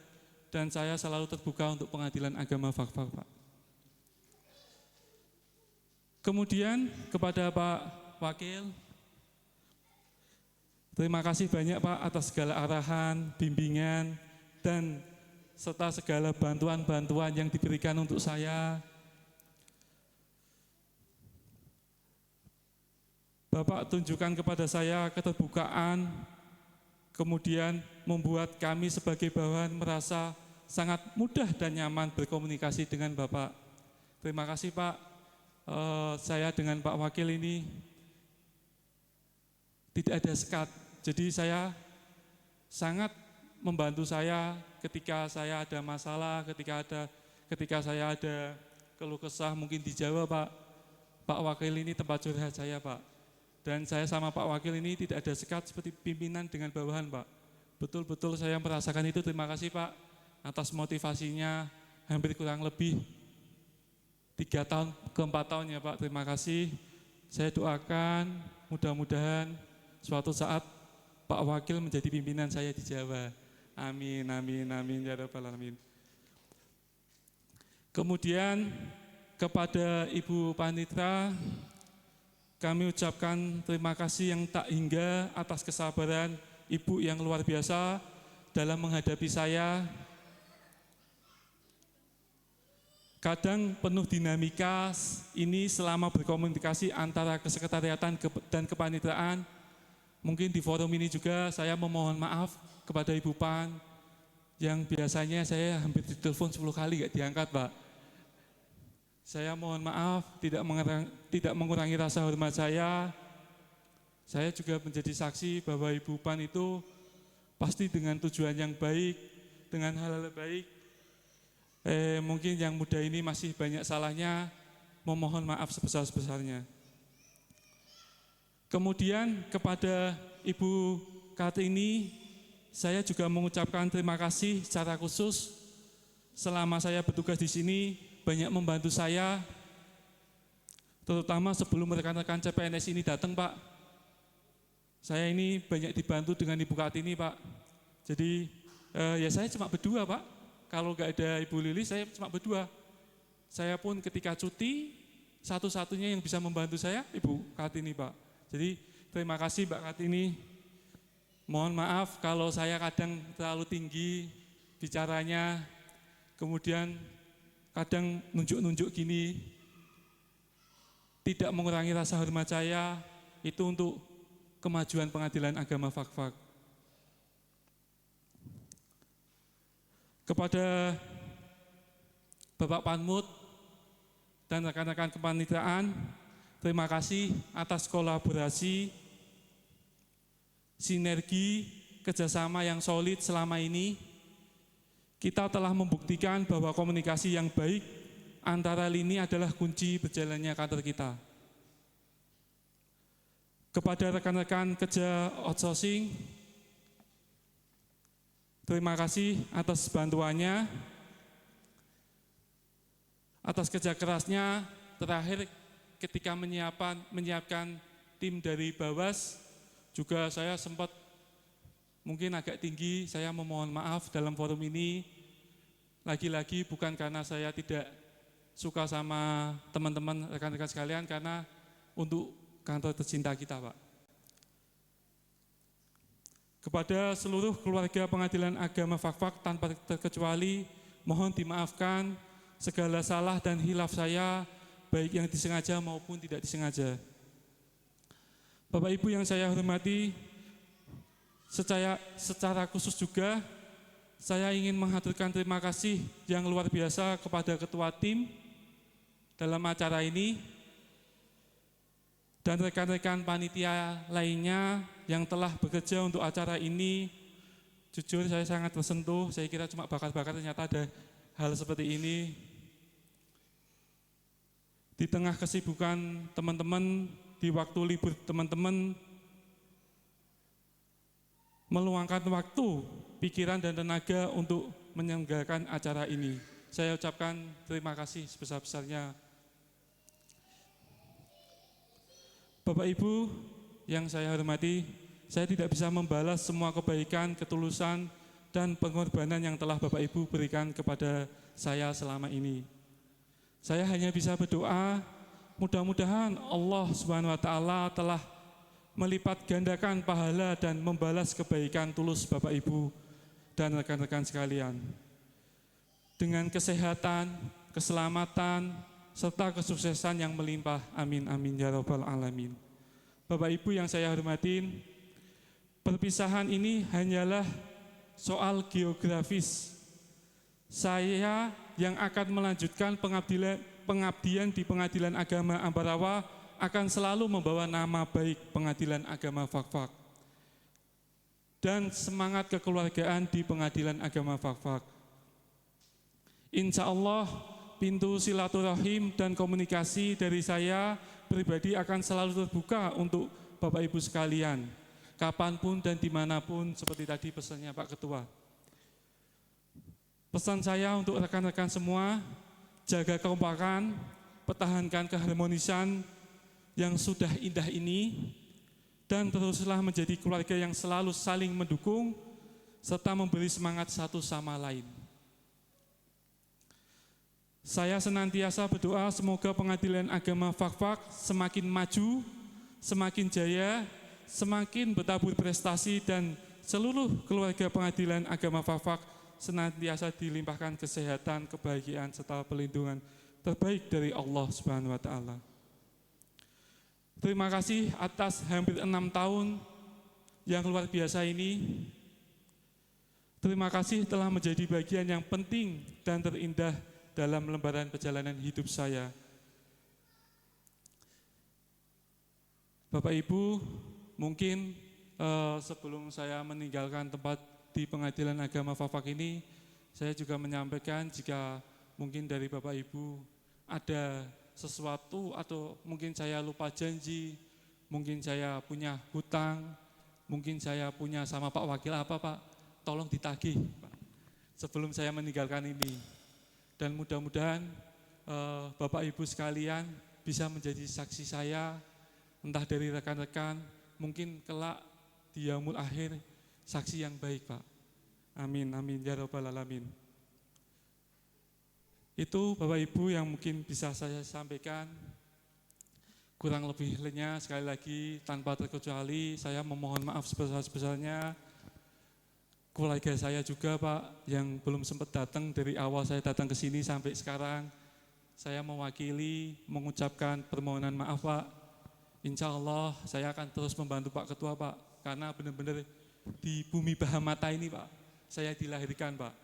dan saya selalu terbuka untuk pengadilan agama Fakfak Pak. Kemudian kepada Pak Wakil, terima kasih banyak Pak atas segala arahan, bimbingan, dan serta segala bantuan-bantuan yang diberikan untuk saya. Bapak tunjukkan kepada saya keterbukaan, kemudian membuat kami sebagai bawahan merasa sangat mudah dan nyaman berkomunikasi dengan Bapak. Terima kasih Pak, saya dengan Pak Wakil ini tidak ada sekat, jadi saya sangat membantu saya ketika saya ada masalah, ketika saya ada keluh kesah mungkin dijawab Pak. Pak Wakil ini tempat curhat saya Pak. Dan saya sama Pak Wakil ini tidak ada sekat seperti pimpinan dengan bawahan Pak. Betul-betul saya merasakan itu. Terima kasih Pak atas motivasinya hampir kurang lebih 3 tahun ke 4 tahun ya Pak. Terima kasih. Saya doakan mudah-mudahan suatu saat Pak Wakil menjadi pimpinan saya di Jawa. Amin, amin, amin ya rabbal alamin. Kemudian kepada Ibu Panitra, kami ucapkan terima kasih yang tak hingga atas kesabaran Ibu yang luar biasa dalam menghadapi saya. Kadang penuh dinamika ini selama berkomunikasi antara kesekretariatan dan kepanitraan. Mungkin di forum ini juga saya memohon maaf kepada Ibu Pan yang biasanya saya hampir ditelepon 10 kali gak diangkat Pak. Saya mohon maaf, tidak mengurangi rasa hormat saya. Saya juga menjadi saksi bahwa Ibu Pan itu pasti dengan tujuan yang baik, dengan hal-hal baik. Mungkin yang muda ini masih banyak salahnya, memohon maaf sebesar-besarnya. Kemudian kepada Ibu Kartini, saya juga mengucapkan terima kasih secara khusus. Selama saya bertugas di sini, banyak membantu saya, terutama sebelum rekan-rekan CPNS ini datang Pak. Saya ini banyak dibantu dengan Ibu Kartini Pak. Jadi ya saya cuma berdua Pak. Kalau nggak ada Ibu Lili, saya cuma berdua. Saya pun ketika cuti, satu-satunya yang bisa membantu saya Ibu Kartini Pak. Jadi terima kasih Mbak Kartini. Mohon maaf kalau saya kadang terlalu tinggi bicaranya, kemudian kadang nunjuk-nunjuk gini, tidak mengurangi rasa hormat saya, itu untuk kemajuan pengadilan agama Fakfak. Kepada Bapak Panmut dan rekan-rekan kepanitraan, terima kasih atas kolaborasi, sinergi, kerjasama yang solid selama ini. Kita telah membuktikan bahwa komunikasi yang baik antara lini adalah kunci berjalannya kantor kita. Kepada rekan-rekan kerja outsourcing, terima kasih atas bantuannya, atas kerja kerasnya. Terakhir ketika menyiapkan tim dari Bawas, juga saya sempat mungkin agak tinggi, saya memohon maaf dalam forum ini. Lagi-lagi bukan karena saya tidak suka sama teman-teman rekan-rekan sekalian, karena untuk kantor tercinta kita Pak. Kepada seluruh keluarga pengadilan agama Fakfak tanpa terkecuali, mohon dimaafkan segala salah dan hilaf saya, baik yang disengaja maupun tidak disengaja. Bapak Ibu yang saya hormati, secara khusus juga saya ingin mengaturkan terima kasih yang luar biasa kepada ketua tim dalam acara ini dan rekan-rekan panitia lainnya yang telah bekerja untuk acara ini. Jujur saya sangat tersentuh, saya kira cuma bakar-bakar, ternyata ada hal seperti ini. Di tengah kesibukan teman-teman, di waktu libur teman-teman, meluangkan waktu, pikiran dan tenaga untuk menyelenggarakan acara ini. Saya ucapkan terima kasih sebesar-besarnya. Bapak Ibu yang saya hormati, saya tidak bisa membalas semua kebaikan, ketulusan, dan pengorbanan yang telah Bapak Ibu berikan kepada saya selama ini. Saya hanya bisa berdoa, mudah-mudahan Allah Subhanahu wa Ta'ala telah melipat gandakan pahala dan membalas kebaikan tulus Bapak Ibu dan rekan-rekan sekalian. Dengan kesehatan, keselamatan, serta kesuksesan yang melimpah. Amin, amin, ya rabbal alamin. Bapak Ibu yang saya hormatin, perpisahan ini hanyalah soal geografis. Saya yang akan melanjutkan pengabdian di Pengadilan Agama Ambarawa akan selalu membawa nama baik Pengadilan Agama Fakfak dan semangat kekeluargaan di Pengadilan Agama Fakfak. Insya Allah pintu silaturahim dan komunikasi dari saya pribadi akan selalu terbuka untuk Bapak Ibu sekalian, kapanpun dan dimanapun, seperti tadi pesannya Pak Ketua. Pesan saya untuk rekan-rekan semua, jaga kekompakan, pertahankan keharmonisan yang sudah indah ini, dan teruslah menjadi keluarga yang selalu saling mendukung, serta memberi semangat satu sama lain. Saya senantiasa berdoa semoga Pengadilan Agama Fakfak semakin maju, semakin jaya, semakin bertabur prestasi, dan seluruh keluarga Pengadilan Agama Fakfak senantiasa dilimpahkan kesehatan, kebahagiaan, serta perlindungan terbaik dari Allah Subhanahu wa Ta'ala. Terima kasih atas hampir 6 tahun yang luar biasa ini. Terima kasih telah menjadi bagian yang penting dan terindah dalam lembaran perjalanan hidup saya. Bapak Ibu, mungkin sebelum saya meninggalkan tempat di Pengadilan Agama Fakfak ini, saya juga menyampaikan jika mungkin dari Bapak Ibu ada sesuatu atau mungkin saya lupa janji, mungkin saya punya hutang, mungkin saya punya sama Pak Wakil apa Pak, tolong ditagih Pak, sebelum saya meninggalkan ini. Dan mudah-mudahan Bapak Ibu sekalian bisa menjadi saksi saya, entah dari rekan-rekan, mungkin kelak di yaumul akhir saksi yang baik Pak. Amin, amin, ya rabbal alamin. Itu Bapak Ibu yang mungkin bisa saya sampaikan. Kurang lebihnya sekali lagi tanpa terkecuali saya memohon maaf sebesar-besarnya. Keluarga saya juga Pak yang belum sempat datang dari awal saya datang ke sini sampai sekarang. Saya mewakili mengucapkan permohonan maaf Pak. Insya Allah saya akan terus membantu Pak Ketua Pak, karena benar-benar di bumi Bahamata ini Pak, saya dilahirkan Pak.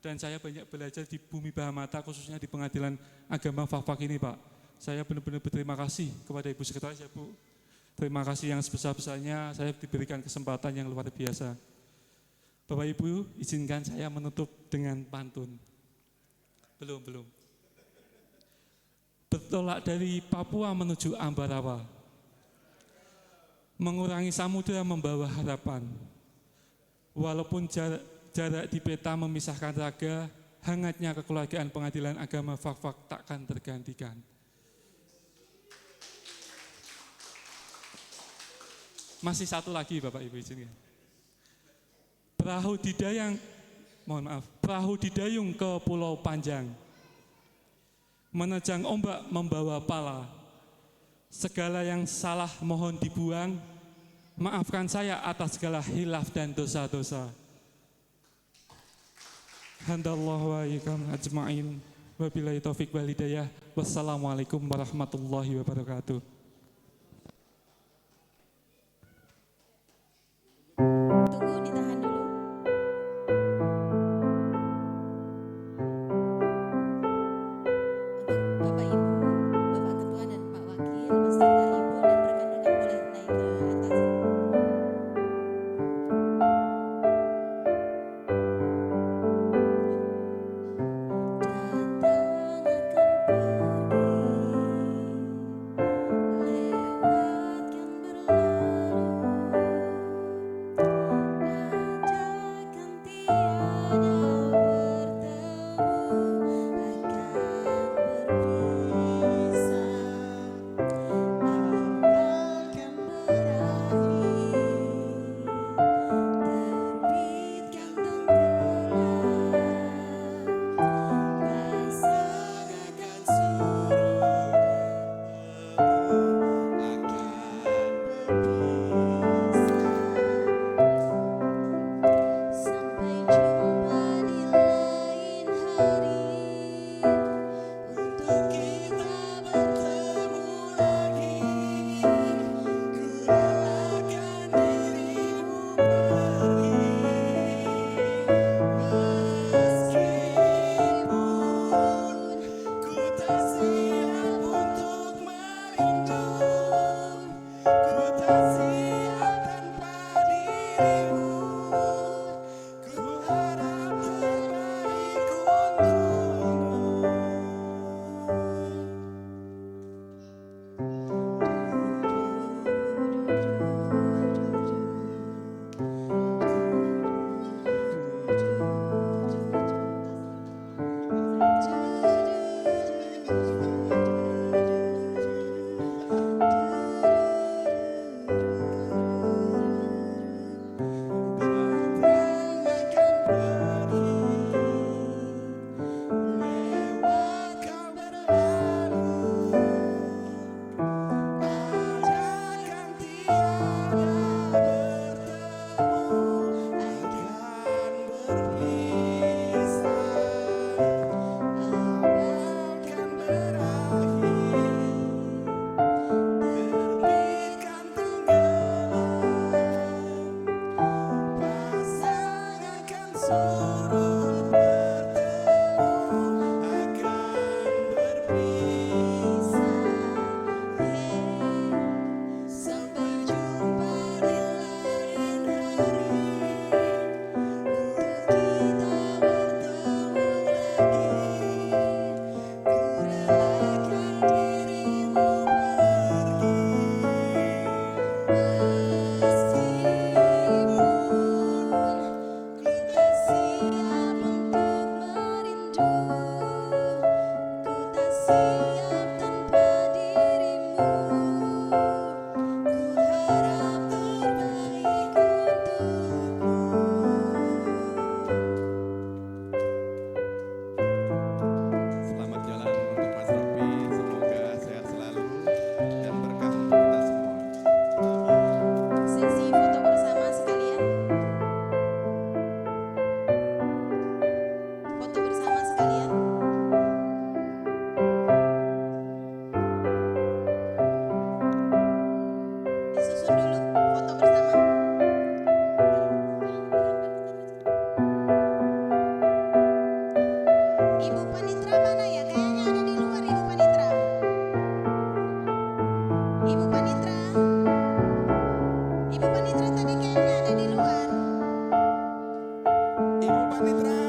Dan saya banyak belajar di bumi Bahamata, khususnya di Pengadilan Agama Fakfak ini Pak. Saya benar-benar berterima kasih kepada Ibu Sekretaris ya Bu. Terima kasih yang sebesar-besarnya, saya diberikan kesempatan yang luar biasa. Bapak Ibu, izinkan saya menutup dengan pantun. Belum. Bertolak dari Papua menuju Ambarawa, mengurangi samudera membawa harapan. Walaupun jarak di peta memisahkan raga, hangatnya kekeluargaan Pengadilan Agama Fakfak takkan tergantikan. Masih satu lagi Bapak Ibu izinkan. Perahu didayung ke Pulau Panjang, menerjang ombak membawa pala. Segala yang salah mohon dibuang, maafkan saya atas segala hilaf dan dosa-dosa. Handallahu wa iyyakum ajma'in. Wabillahi taufik wal hidayah. Wassalamualaikum warahmatullahi wabarakatuh. Ibu Panitra tadi kayaknya ada di luar. Ibu Panitra.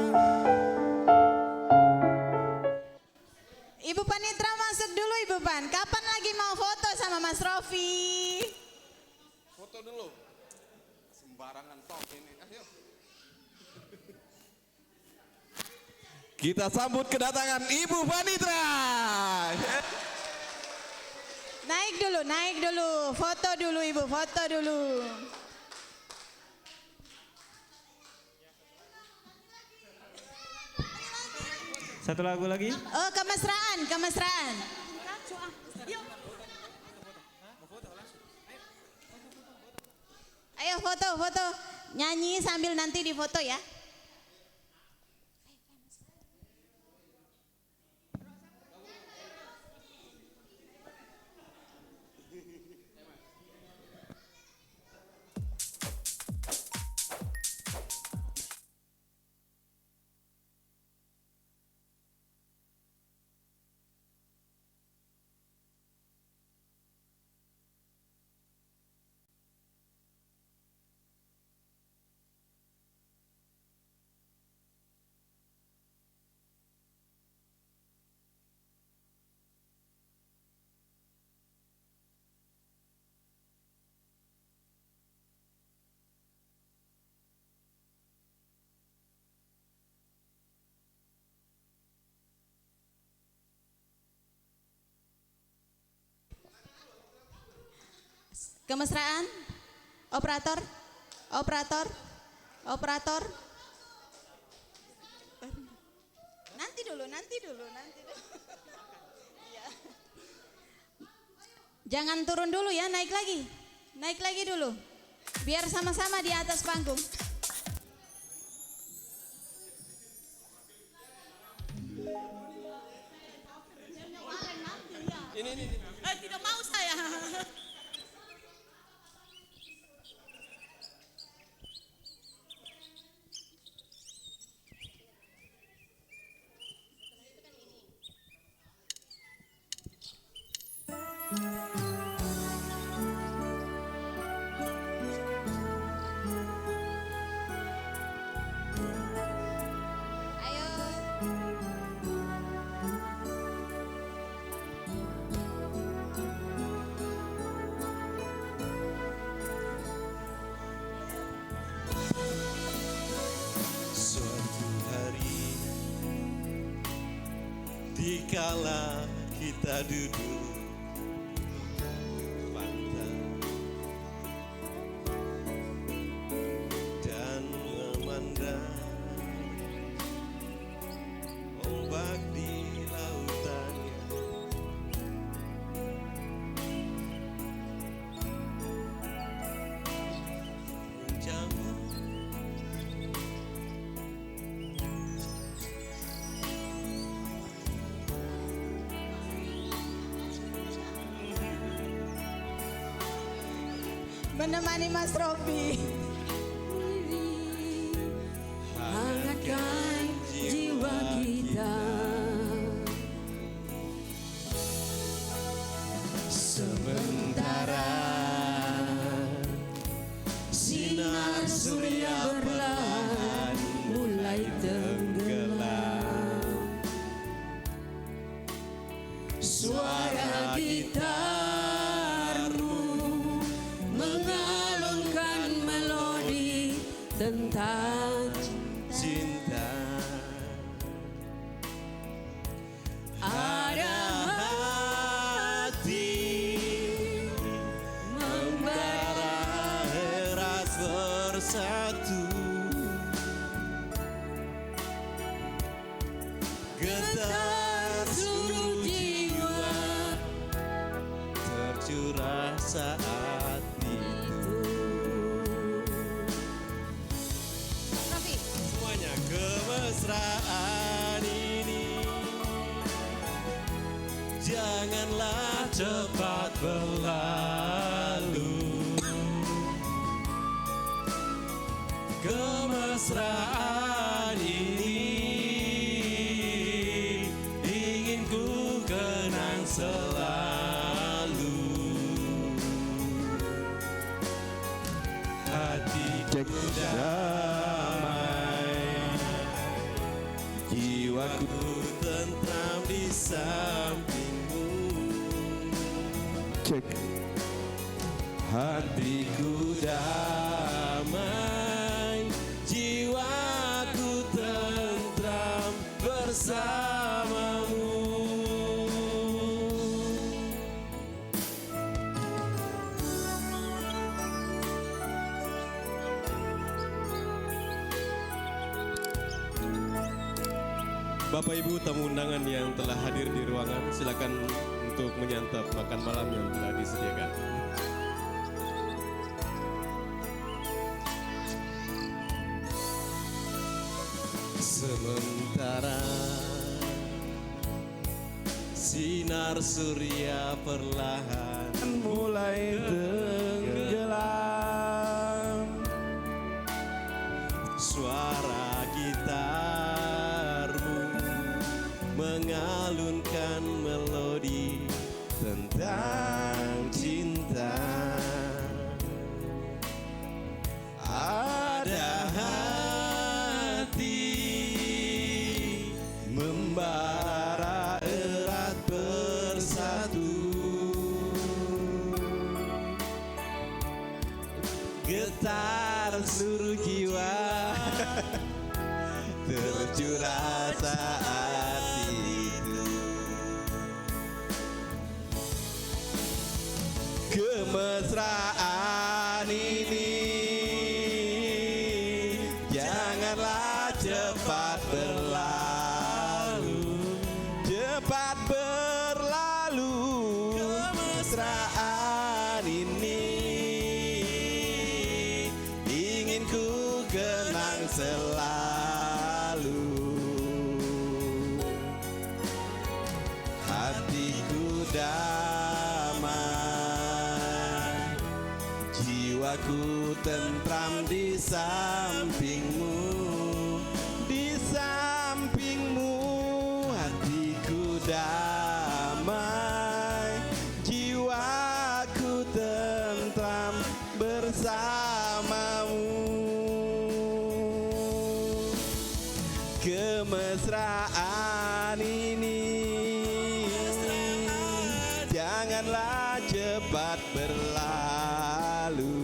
Ibu Panitra masuk dulu Ibu Pan. Kapan lagi mau foto sama Mas Rofi? Foto dulu. Sembarangan tok ini. Ayo. Kita sambut kedatangan Ibu Panitra. Naik dulu. Foto dulu Ibu, foto dulu. Satu lagu lagi. Oh, kemesraan. Ayo foto. Nyanyi sambil nanti difoto ya. Kemesraan. Operator. Nanti dulu. Ya. Jangan turun dulu ya, naik lagi dulu. Biar sama-sama di atas panggung. Ini. Tidak mau saya. Suatu hari dikala kita duduk pantai dan memandang ombak di lautannya, jangan menemani Mas Rofi. Hangatkan jiwa kita, sementara sinar surya perlahan mulai tenggelam, suara gitarmu mengalunkan melodi tentang cinta. ada hati membara erat bersatu, getar seluruh jiwa tercurah saat itu. Semuanya kemesraan ini janganlah cepat berlalu. Kemesraan ini ingin ku kenang selalu. cek damai, jiwaku tentram di sampingmu. Cek hatiku damai, jiwaku tentram bersamamu. Bapak Ibu tamu undangan yang telah hadir di ruangan, silakan untuk menyantap makan malam yang telah disediakan. Sementara sinar surya perlahan mulai tenggelam, suara gitarmu mengalunkan melodi tentang cinta. Ada hati membara erat bersatu, getar seluruh jiwa tercurah saat itu. Kemesraan ini janganlah cepat berlalu, cepat berlalu. Kemesraan ini ingin ku kenang selalu. Hatiku damai, jiwaku tentram di sampingmu, di sampingmu. Hatiku damai, jiwaku tentram bersamamu. Kemesraan ini janganlah cepat berlalu,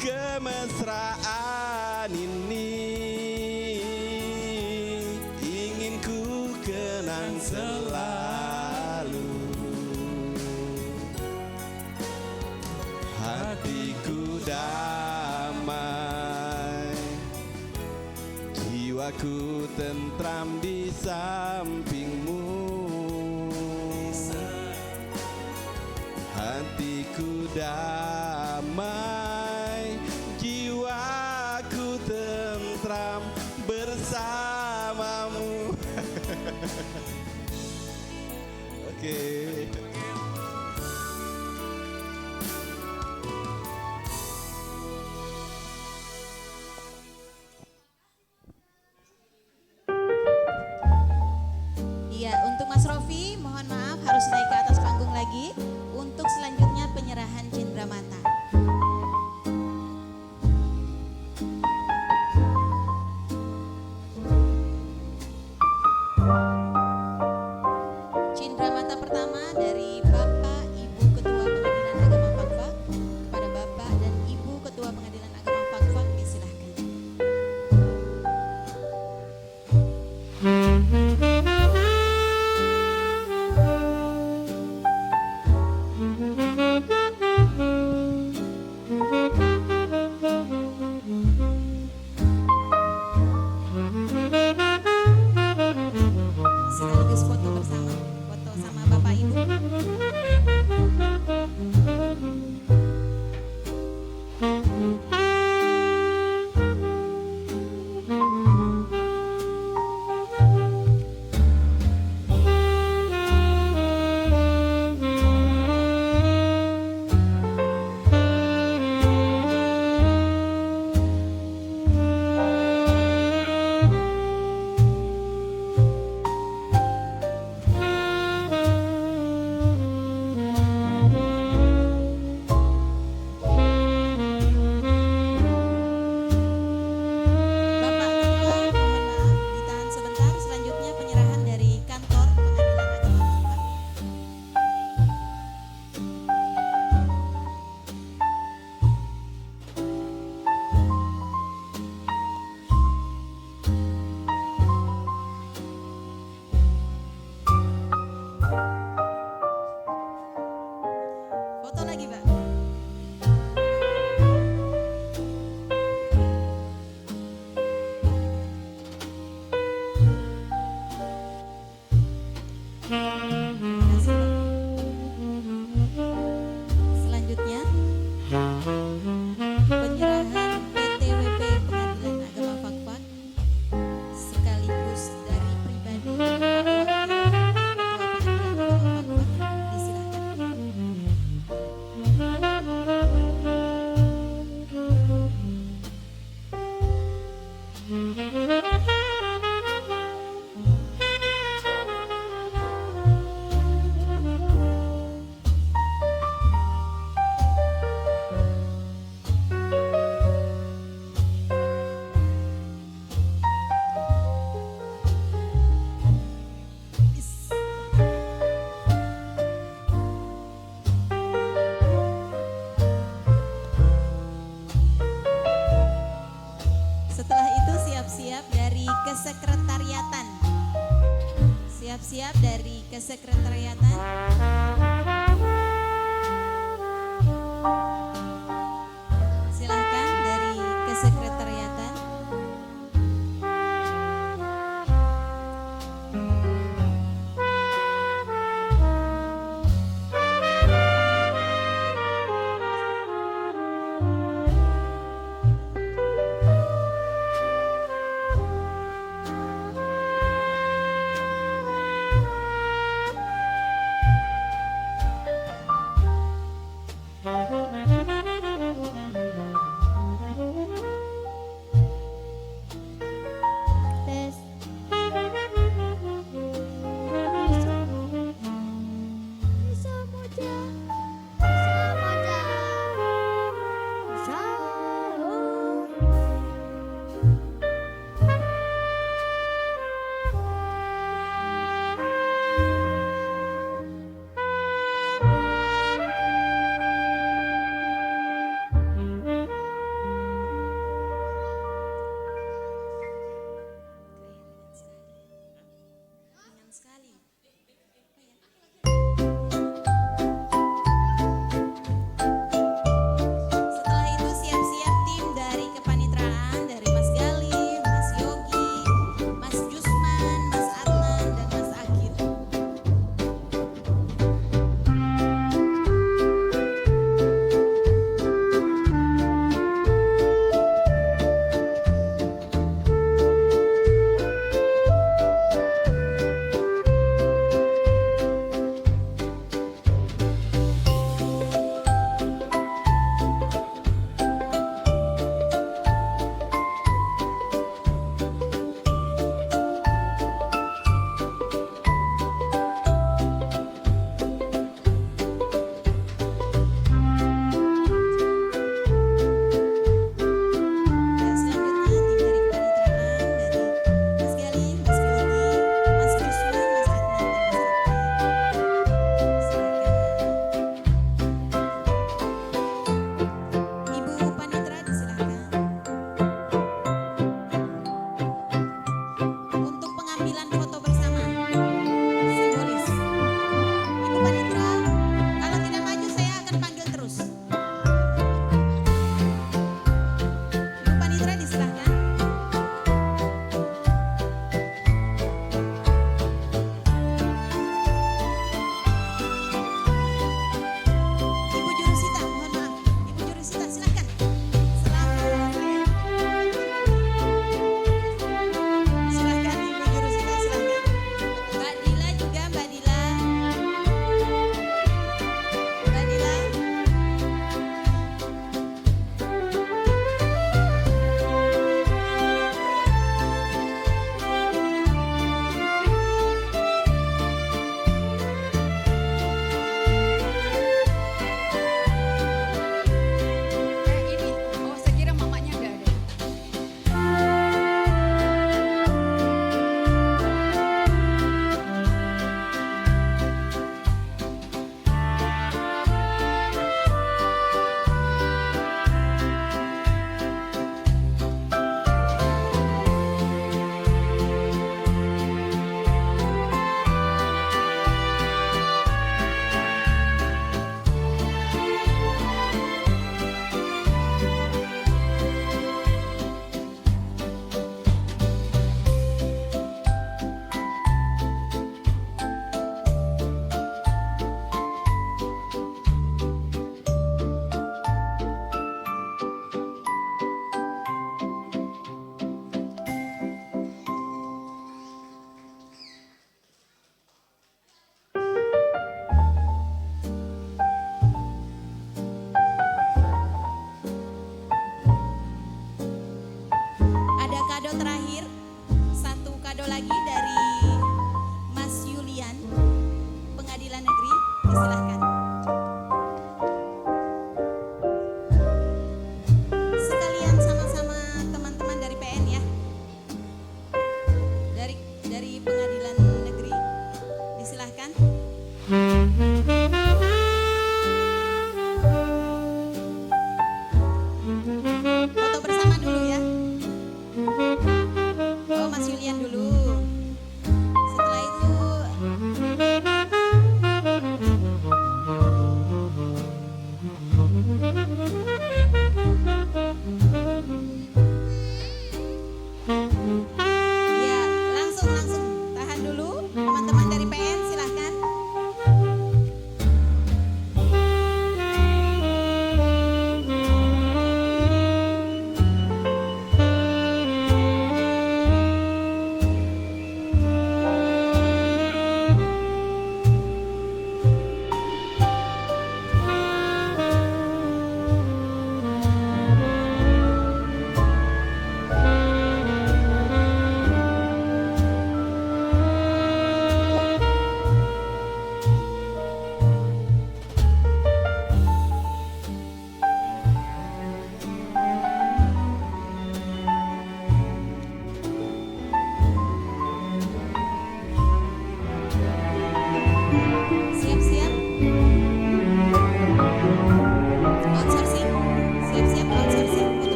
kemesraan ini ingin ku kenang selalu. Hatiku damai, jiwaku tentram di sampingmu. Hatiku damai, jiwaku tentram bersamamu. Oke. Iya, untuk Mas Rofi, mohon maaf harus naik ke atas panggung lagi. Untuk selanjutnya penyerahan Cindramata. Cindramata pertama bersiap dari kesekretariatan. Silahkan dari kesekretariatan.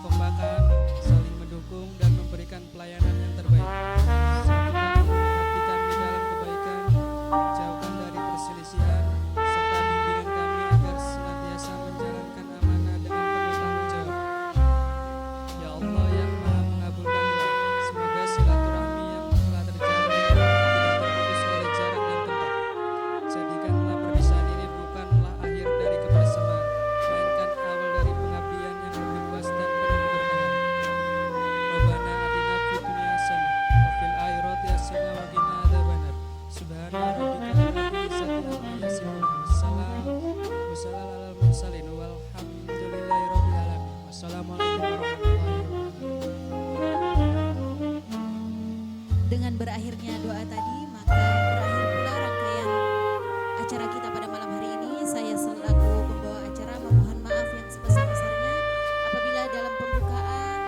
kekompakan, saling mendukung dan memberikan pelayanan yang terbaik. Satukan hati kami dalam kebaikan, jauhkan dari perselisihan, serta bimbingan kami agar senantiasa menjalankan amanah dengan penuh tanggung jawab. Ya Allah yang Maha mengabulkan doa, semoga silaturahmi yang telah terjalin tidak terputus oleh jarak dan tempat. Jadikanlah perpisahan ini bukanlah akhir dari kebersamaan, melainkan awal dari pengabdian yang lebih luas dan penuh keberkahan. Rabbana atina fid dunya hasanah wa fil akhirati hasanah wa qina adzabannar. Subhana rabbika rabbil izzati amma yasifun. Wassalamu alal mursalin walhamdulillahi rabbil alamin. Wassalamualaikum warahmatullahi wabarakatuh. Dengan berakhirnya doa tadi, maka berakhir pula rangkaian acara kita pada malam hari ini. Saya selaku pembawa acara memohon maaf yang sebesar-besarnya apabila dalam pembukaan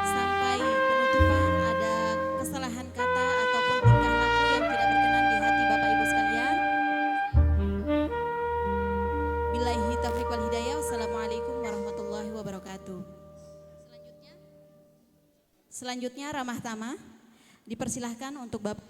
sampai penutupan ada kesalahan kata ataupun tingkah laku yang tidak berkenan di hati Bapak Ibu sekalian. Billahi taufiq wal hidayah. Wassalamualaikum warahmatullahi wabarakatuh. Selanjutnya ramah tamah dipersilahkan untuk Bapak